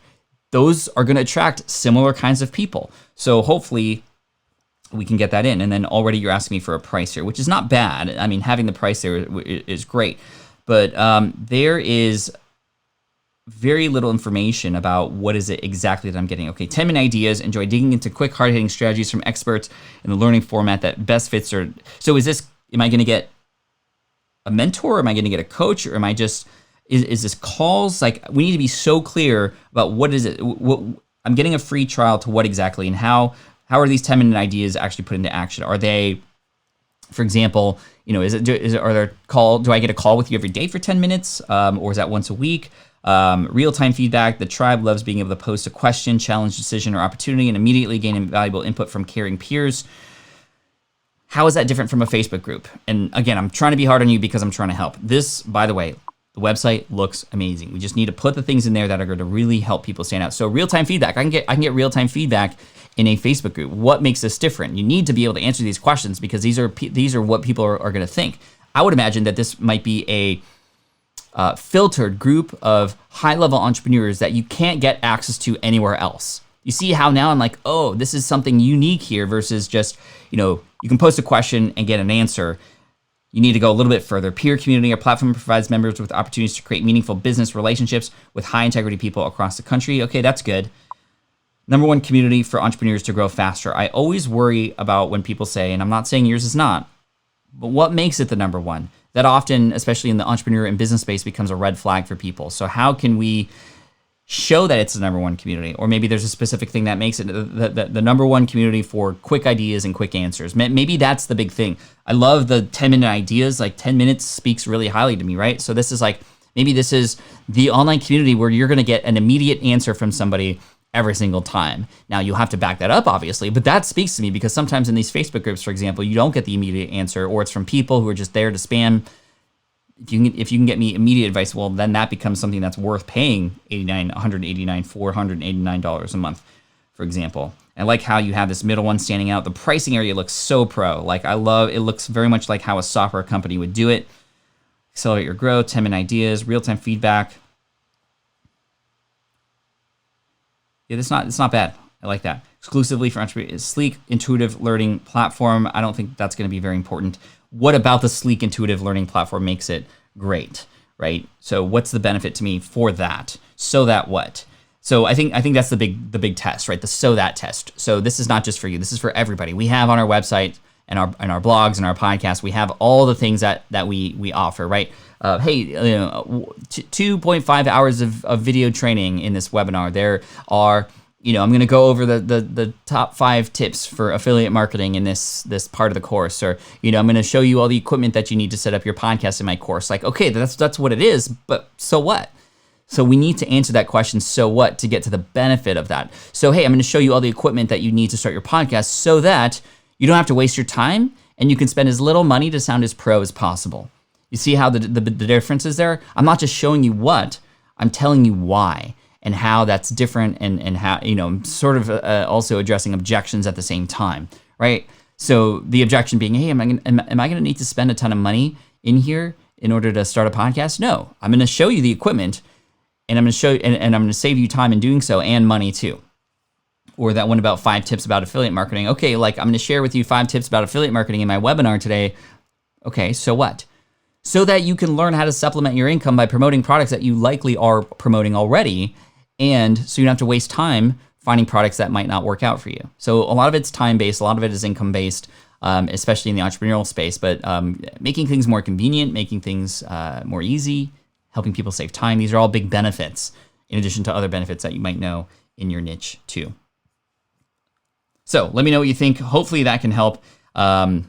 Those are going to attract similar kinds of people. So hopefully we can get that in. And then already you're asking me for a price here, which is not bad. I mean, having the price there is great. But there is very little information about what is it exactly that I'm getting. Okay, 10-minute ideas. Enjoy digging into quick, hard-hitting strategies from experts in the learning format that best fits. So am I going to get a mentor? Am I going to get a coach? Or am I just, is this calls? Like, we need to be so clear about what is it. What I'm getting a free trial to what exactly, and how are these 10-minute ideas actually put into action? Are they, for example, are there do I get a call with you every day for 10 minutes? Or is that once a week? Real-time feedback. The tribe loves being able to post a question, challenge, decision, or opportunity and immediately gain invaluable input from caring peers. How is that different from a Facebook group? And again, I'm trying to be hard on you because I'm trying to help. This, by the way, the website looks amazing. We just need to put the things in there that are going to really help people stand out. So real-time feedback. I can get real-time feedback in a Facebook group. What makes this different? You need to be able to answer these questions because these are what people are going to think. I would imagine that this might be a filtered group of high-level entrepreneurs that you can't get access to anywhere else. You see how now I'm like, oh, this is something unique here versus just, you can post a question and get an answer. You need to go a little bit further. Peer community, our platform provides members with opportunities to create meaningful business relationships with high-integrity people across the country. Okay, that's good. Number one community for entrepreneurs to grow faster. I always worry about when people say, and I'm not saying yours is not, but what makes it the number one? That often, especially in the entrepreneur and business space, becomes a red flag for people. So how can we show that it's the number one community? Or maybe there's a specific thing that makes it the number one community for quick ideas and quick answers. Maybe that's the big thing. I love the 10-minute ideas. Like 10 minutes speaks really highly to me, right? So this is like, maybe this is the online community where you're going to get an immediate answer from somebody every single time. Now, you'll have to back that up, obviously, but that speaks to me because sometimes in these Facebook groups, for example, you don't get the immediate answer, or it's from people who are just there to spam. If you can get me immediate advice, well, then that becomes something that's worth paying $489 a month, for example. I like how you have this middle one standing out. The pricing area looks so pro. Like, it looks very much like how a software company would do it. Accelerate your growth, 10-minute ideas, real-time feedback. Yeah, it's not bad. I like that. Exclusively for entrepreneurs. Sleek, intuitive learning platform. I don't think that's going to be very important. What about the sleek, intuitive learning platform makes it great, right? So what's the benefit to me for that? So that what? So I think that's the big test, right? The so that test. So this is not just for you. This is for everybody. We have on our website and our blogs and our podcasts, we have all the things that we offer, right? 2.5 hours of video training in this webinar. There are, I'm going to go over the top 5 tips for affiliate marketing in this part of the course, or I'm going to show you all the equipment that you need to set up your podcast in my course. Like, okay, that's what it is, but so what? So we need to answer that question, so what, to get to the benefit of that. So hey, I'm going to show you all the equipment that you need to start your podcast so that you don't have to waste your time and you can spend as little money to sound as pro as possible. You see how the difference is there? I'm not just showing you what, I'm telling you why. and how that's different, and how, sort of also addressing objections at the same time, right? So the objection being, hey, am I going to need to spend a ton of money in here in order to start a podcast? No, I'm going to show you the equipment, and I'm going to show and I'm going to save you time in doing so, and money too. Or that one about 5 tips about affiliate marketing. Okay, like I'm going to share with you 5 tips about affiliate marketing in my webinar today. Okay, so what? So that you can learn how to supplement your income by promoting products that you likely are promoting already, and so you don't have to waste time finding products that might not work out for you. So a lot of it's time-based, a lot of it is income-based, especially in the entrepreneurial space, but making things more convenient, making things more easy, helping people save time, these are all big benefits, in addition to other benefits that you might know in your niche too. So let me know what you think. Hopefully that can help. How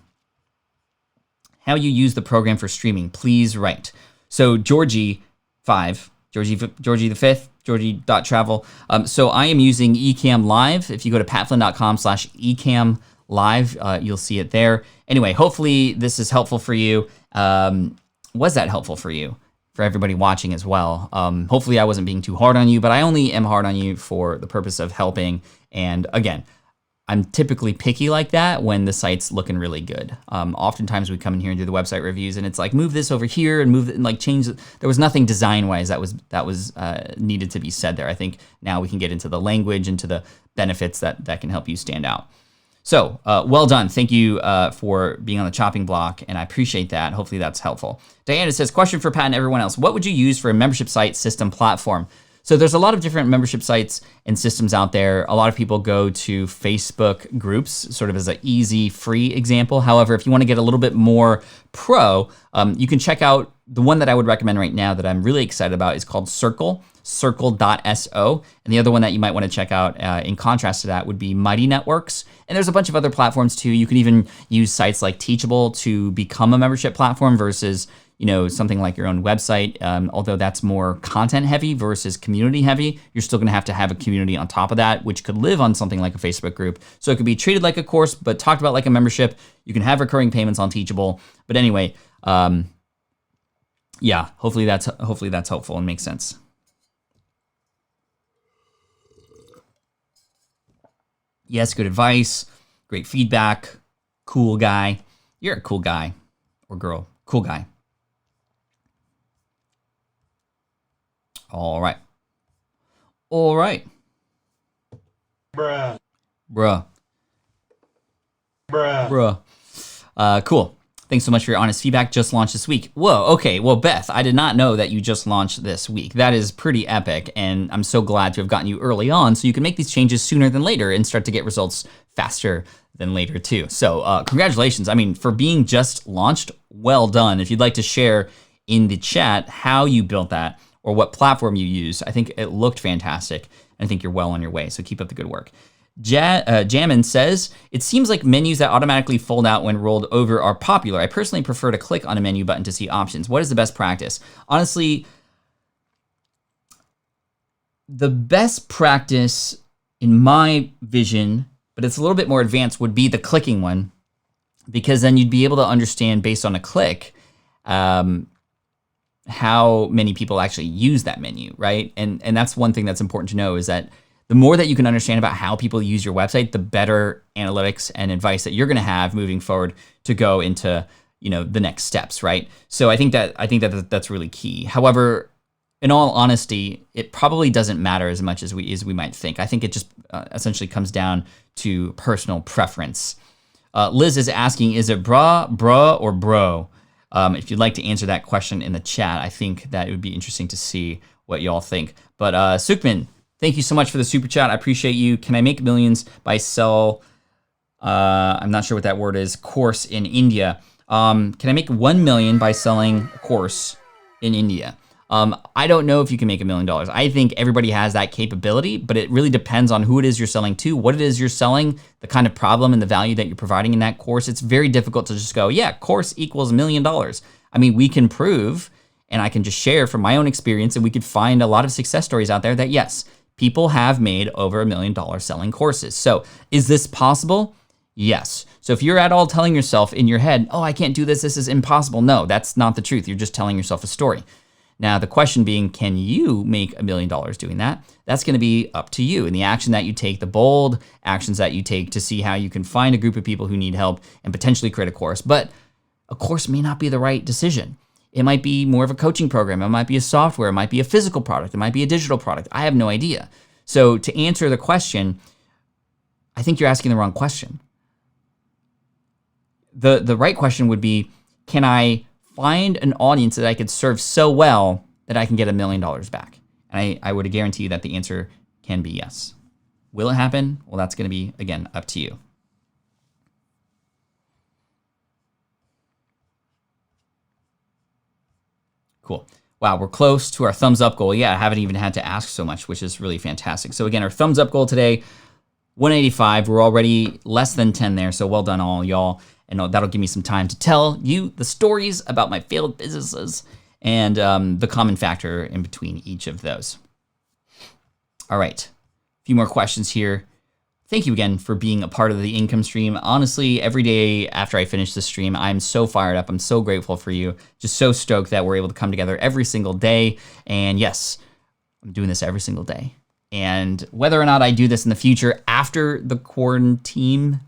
you use the program for streaming, please write. So Georgie the 5th, Georgie.travel. So I am using Ecamm Live. If you go to patflynn.com/Ecamm Live, you'll see it there. Anyway, hopefully this is helpful for you. Was that helpful for you? For everybody watching as well. Hopefully I wasn't being too hard on you, but I only am hard on you for the purpose of helping. And again, I'm typically picky like that when the site's looking really good. Oftentimes we come in here and do the website reviews, and it's like, move this over here and move it, and like change it. There was nothing design-wise that was needed to be said there. I think now we can get into the language, into the benefits that can help you stand out. So well done. Thank you for being on the chopping block, and I appreciate that. Hopefully that's helpful. Diana says, question for Pat and everyone else. What would you use for a membership site system platform? So there's a lot of different membership sites and systems out there. A lot of people go to Facebook groups, sort of as an easy, free example. However, if you want to get a little bit more pro, you can check out the one that I would recommend right now that I'm really excited about is called Circle, circle.so. And the other one that you might want to check out in contrast to that would be Mighty Networks. And there's a bunch of other platforms too. You can even use sites like Teachable to become a membership platform versus something like your own website, although that's more content heavy versus community heavy. You're still gonna have to have a community on top of that, which could live on something like a Facebook group. So it could be treated like a course, but talked about like a membership. You can have recurring payments on Teachable. But anyway, yeah, hopefully that's helpful and makes sense. Yes, good advice, great feedback, cool guy. You're a cool guy or girl, cool guy. All right. Bruh. Cool. Thanks so much for your honest feedback. Just launched this week. Whoa, okay. Well, Beth, I did not know that you just launched this week. That is pretty epic, and I'm so glad to have gotten you early on so you can make these changes sooner than later and start to get results faster than later too. So congratulations. I mean, for being just launched, well done. If you'd like to share in the chat how you built that, or what platform you use. I think it looked fantastic. I think you're well on your way, so keep up the good work. Jammin says, it seems like menus that automatically fold out when rolled over are popular. I personally prefer to click on a menu button to see options. What is the best practice? Honestly, the best practice in my vision, but it's a little bit more advanced, would be the clicking one, because then you'd be able to understand based on a click, how many people actually use that menu, right? And that's one thing that's important to know, is that the more that you can understand about how people use your website, the better analytics and advice that you're going to have moving forward to go into, the next steps, right? So I think that's really key. However, in all honesty, it probably doesn't matter as much as we might think. I think it just essentially comes down to personal preference. Liz is asking, is it bruh, or bro? If you'd like to answer that question in the chat, I think that it would be interesting to see what you all think. But Sukman, thank you so much for the super chat. I appreciate you. Can I make millions by sell, I'm not sure what that word is, course in India? Can I make 1 million by selling a course in India? I don't know if you can make $1 million. I think everybody has that capability, but it really depends on who it is you're selling to, what it is you're selling, the kind of problem and the value that you're providing in that course. It's very difficult to just go, yeah, course equals $1 million. I mean, we can prove, and I can just share from my own experience, and we could find a lot of success stories out there that yes, people have made over $1 million selling courses. So is this possible? Yes. So if you're at all telling yourself in your head, oh, I can't do this, this is impossible. No, that's not the truth. You're just telling yourself a story. Now, the question being, can you make $1 million doing that? That's going to be up to you. And the action that you take, the bold actions that you take to see how you can find a group of people who need help and potentially create a course. But a course may not be the right decision. It might be more of a coaching program. It might be a software. It might be a physical product. It might be a digital product. I have no idea. So to answer the question, I think you're asking the wrong question. The right question would be, can I find an audience that I could serve so well that I can get $1 million back? And I would guarantee you that the answer can be yes. Will it happen? Well, that's going to be, again, up to you. Cool. Wow, we're close to our thumbs up goal. Yeah, I haven't even had to ask so much, which is really fantastic. So again, our thumbs up goal today, 185. We're already less than 10 there, so well done all y'all. And that'll give me some time to tell you the stories about my failed businesses and the common factor in between each of those. All right, a few more questions here. Thank you again for being a part of the income stream. Honestly, every day after I finish the stream, I'm so fired up. I'm so grateful for you. Just so stoked that we're able to come together every single day. And yes, I'm doing this every single day. And whether or not I do this in the future after the quarantine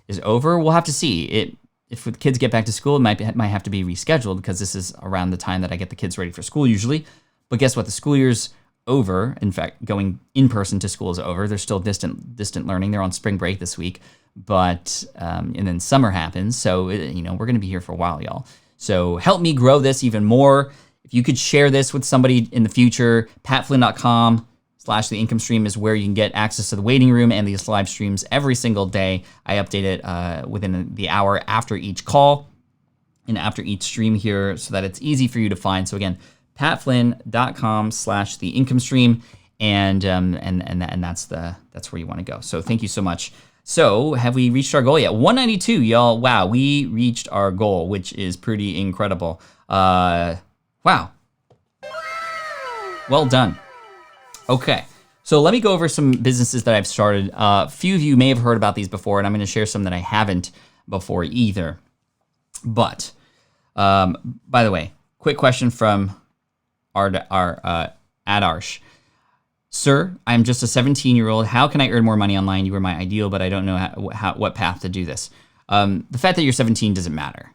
is over, we'll have to see. If the kids get back to school, it might have to be rescheduled because this is around the time that I get the kids ready for school usually. But guess what? The school year's over. In fact, going in person to school is over. They're still distant learning. They're on spring break this week, but and then summer happens. So we're going to be here for a while, y'all. So help me grow this even more. If you could share this with somebody in the future, patflynn.com/the income stream is where you can get access to the waiting room and these live streams every single day. I update it within the hour after each call and after each stream here so that it's easy for you to find. So again, patflynn.com/the income stream, and that's where you want to go. So thank you so much. So have we reached our goal yet? 192, y'all. Wow, we reached our goal, which is pretty incredible. Wow. Well done. Okay, so let me go over some businesses that I've started. A few of you may have heard about these before, and I'm going to share some that I haven't before either. But by the way, quick question from our Darsh. Sir, I'm just a 17-year-old. How can I earn more money online? You were my ideal, but I don't know what path to do this. The fact that you're 17 doesn't matter.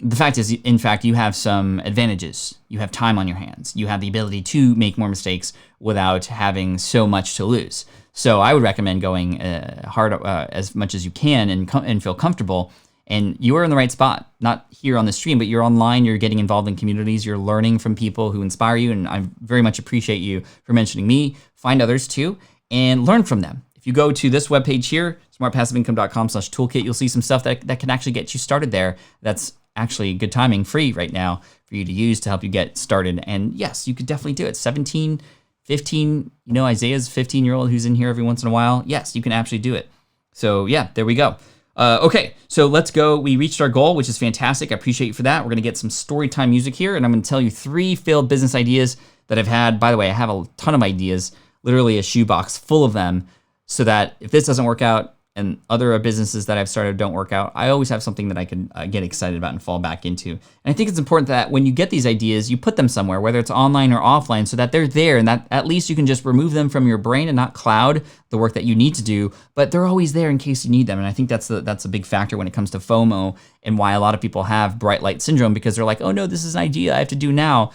The fact is, in fact, you have some advantages. You have time on your hands. You have the ability to make more mistakes without having so much to lose. So I would recommend going hard as much as you can and feel comfortable. And you are in the right spot, not here on the stream, but you're online, you're getting involved in communities, you're learning from people who inspire you, and I very much appreciate you for mentioning me. Find others too, and learn from them. If you go to this webpage here, smartpassiveincome.com/toolkit, you'll see some stuff that can actually get you started there. That's actually good timing, free right now for you to use to help you get started. And yes, you could definitely do it. 17, 15, Isaiah's 15-year-old who's in here every once in a while. Yes, you can actually do it. So yeah, there we go. Okay, so let's go. We reached our goal, which is fantastic. I appreciate you for that. We're going to get some Storytime music here, and I'm going to tell you 3 failed business ideas that I've had. By the way, I have a ton of ideas, literally a shoebox full of them, so that if this doesn't work out and other businesses that I've started don't work out, I always have something that I can get excited about and fall back into. And I think it's important that when you get these ideas, you put them somewhere, whether it's online or offline, so that they're there and that at least you can just remove them from your brain and not cloud the work that you need to do, but they're always there in case you need them. And I think that's a big factor when it comes to FOMO and why a lot of people have bright light syndrome, because they're like, oh no, this is an idea I have to do now.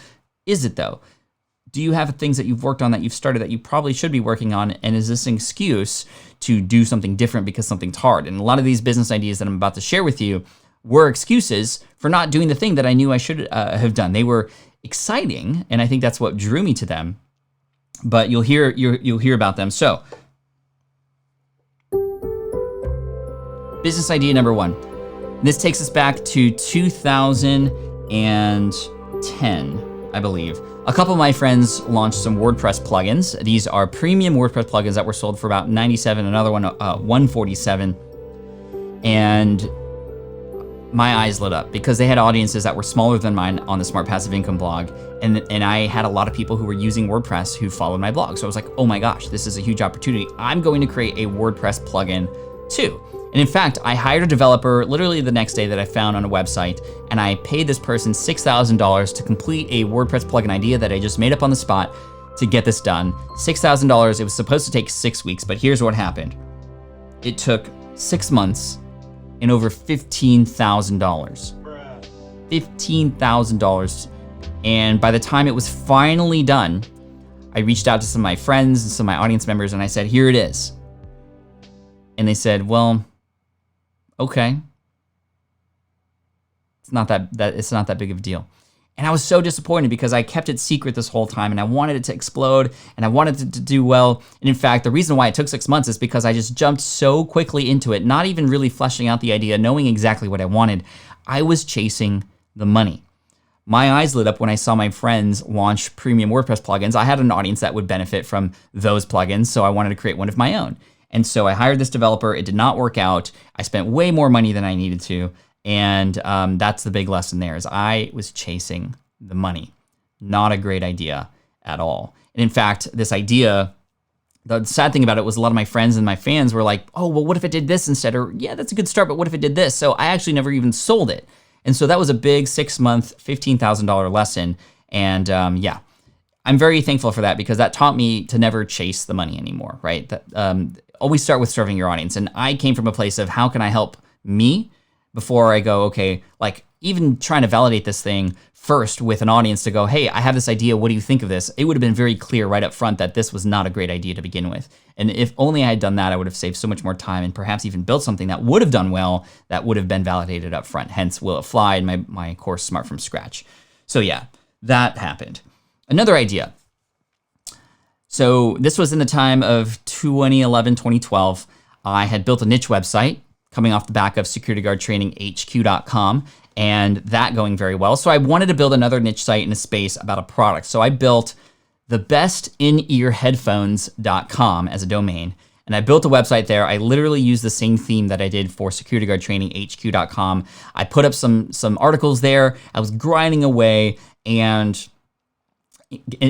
Is it though? Do you have things that you've worked on that you've started that you probably should be working on? And is this an excuse to do something different because something's hard? And a lot of these business ideas that I'm about to share with you were excuses for not doing the thing that I knew I should have done. They were exciting, and I think that's what drew me to them. But you'll hear about them. So, business idea number 1. This takes us back to 2010, I believe. A couple of my friends launched some WordPress plugins. These are premium WordPress plugins that were sold for about $97, another one $147. And my eyes lit up because they had audiences that were smaller than mine on the Smart Passive Income blog. And I had a lot of people who were using WordPress who followed my blog. So I was like, oh my gosh, this is a huge opportunity. I'm going to create a WordPress plugin too. And in fact, I hired a developer literally the next day that I found on a website, and I paid this person $6,000 to complete a WordPress plugin idea that I just made up on the spot to get this done. $6,000, it was supposed to take 6 weeks, but here's what happened. It took 6 months and over $15,000. $15,000. And by the time it was finally done, I reached out to some of my friends and some of my audience members and I said, here it is. And they said, well, okay. It's not that big of a deal. And I was so disappointed because I kept it secret this whole time and I wanted it to explode and I wanted it to do well. And in fact, the reason why it took 6 months is because I just jumped so quickly into it, not even really fleshing out the idea, knowing exactly what I wanted. I was chasing the money. My eyes lit up when I saw my friends launch premium WordPress plugins. I had an audience that would benefit from those plugins, so I wanted to create one of my own. And so I hired this developer. It did not work out. I spent way more money than I needed to. And that's the big lesson there is I was chasing the money. Not a great idea at all. And in fact, this idea, the sad thing about it was a lot of my friends and my fans were like, oh, well, what if it did this instead? Or yeah, that's a good start, but what if it did this? So I actually never even sold it. And so that was a big 6-month, $15,000 lesson. And yeah, I'm very thankful for that because that taught me to never chase the money anymore, right? Always start with serving your audience. And I came from a place of how can I help me before I go, okay, like even trying to validate this thing first with an audience to go, hey, I have this idea, what do you think of this? It would have been very clear right up front that this was not a great idea to begin with. And if only I had done that, I would have saved so much more time and perhaps even built something that would have done well, that would have been validated up front. Hence, Will It Fly and my course, Smart from Scratch. So yeah, that happened. Another idea. So this was in the time of 2011, 2012. I had built a niche website coming off the back of securityguardtraininghq.com and that going very well. So I wanted to build another niche site in a space about a product. So I built thebestinEarheadphones.com as a domain. And I built a website there. I literally used the same theme that I did for securityguardtraininghq.com. I put up some articles there. I was grinding away and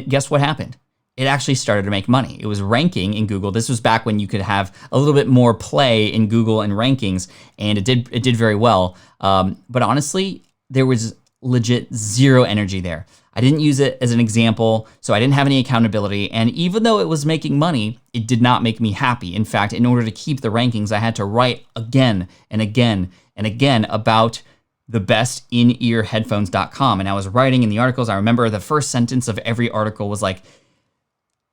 guess what happened? It actually started to make money. It was ranking in Google. This was back when you could have a little bit more play in Google and rankings, and it did very well. But honestly, there was legit zero energy there. I didn't use it as an example, so I didn't have any accountability. And even though it was making money, it did not make me happy. In fact, in order to keep the rankings, I had to write again and again and again about thebestinearheadphones.com. And I was writing in the articles. I remember the first sentence of every article was like,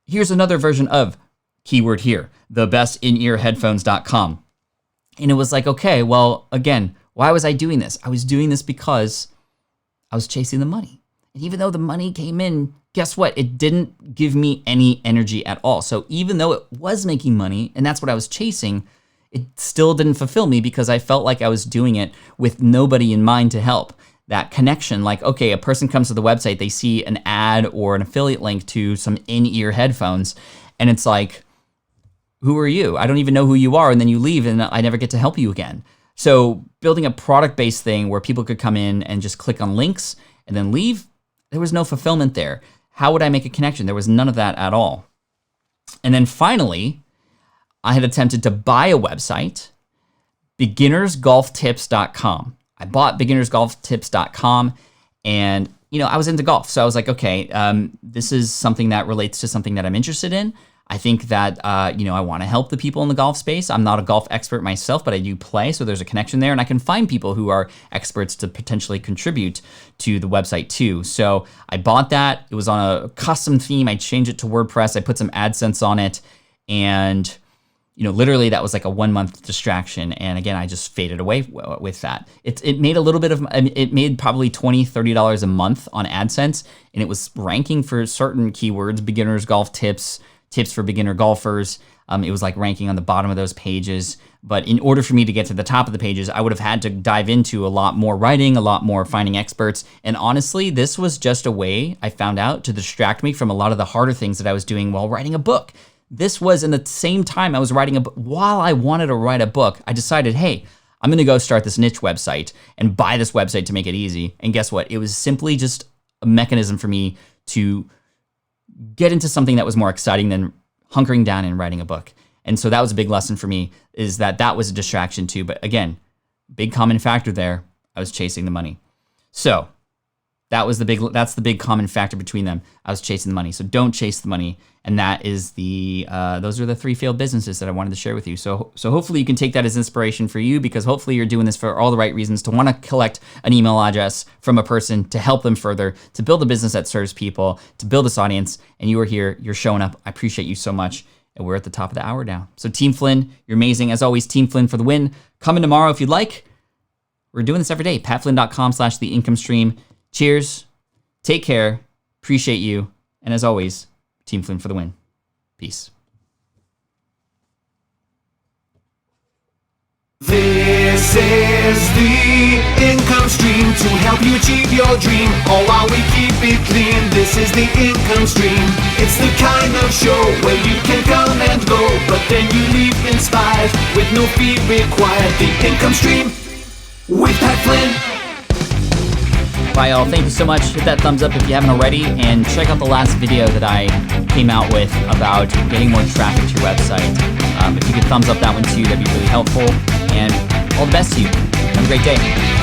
here's another version of keyword here, thebestinearheadphones.com. And it was like, okay, well, again, why was I doing this? I was doing this because I was chasing the money. And even though the money came in, guess what? It didn't give me any energy at all. So even though it was making money, and that's what I was chasing, it still didn't fulfill me because I felt like I was doing it with nobody in mind to help. That connection, like, okay, a person comes to the website, they see an ad or an affiliate link to some in-ear headphones, and it's like, who are you? I don't even know who you are, and then you leave, and I never get to help you again. So building a product-based thing where people could come in and just click on links and then leave, there was no fulfillment there. How would I make a connection? There was none of that at all. And then finally, I had attempted to buy a website, beginnersgolftips.com. I bought beginnersgolftips.com and, I was into golf. So I was like, okay, this is something that relates to something that I'm interested in. I think that, I want to help the people in the golf space. I'm not a golf expert myself, but I do play. So there's a connection there and I can find people who are experts to potentially contribute to the website too. So I bought that. It was on a custom theme. I changed it to WordPress. I put some AdSense on it and literally that was like a 1 month distraction. And again, I just faded away with that. It made a little bit of, it made probably $20, $30 a month on AdSense. And it was ranking for certain keywords, beginners, golf tips, tips for beginner golfers. It was like ranking on the bottom of those pages. But in order for me to get to the top of the pages, I would have had to dive into a lot more writing, a lot more finding experts. And honestly, this was just a way I found out to distract me from a lot of the harder things that I was doing while writing a book. This was in the same time I was writing a book. While I wanted to write a book, I decided, hey, I'm going to go start this niche website and buy this website to make it easy. And guess what? It was simply just a mechanism for me to get into something that was more exciting than hunkering down and writing a book. And so that was a big lesson for me, is that was a distraction too. But again, big common factor there, I was chasing the money. So that's the big common factor between them. I was chasing the money. So don't chase the money. And that is those are the 3 failed businesses that I wanted to share with you. So hopefully you can take that as inspiration for you, because hopefully you're doing this for all the right reasons, to want to collect an email address from a person to help them further, to build a business that serves people, to build this audience. And you are here, you're showing up. I appreciate you so much. And we're at the top of the hour now. So Team Flynn, you're amazing. As always, Team Flynn for the win. Come in tomorrow if you'd like. We're doing this every day. patflynn.com/theincomestream. Cheers. Take care. Appreciate you. And as always, Team Flynn for the win. Peace. This is the income stream to help you achieve your dream, all while we keep it clean. This is the income stream. It's the kind of show where you can come and go, but then you leave inspired with no fee required. The income stream with Pat Flynn. Bye, y'all. Thank you so much. Hit that thumbs up if you haven't already, and check out the last video that I came out with about getting more traffic to your website. If you could thumbs up that one too, that'd be really helpful. And all the best to you. Have a great day.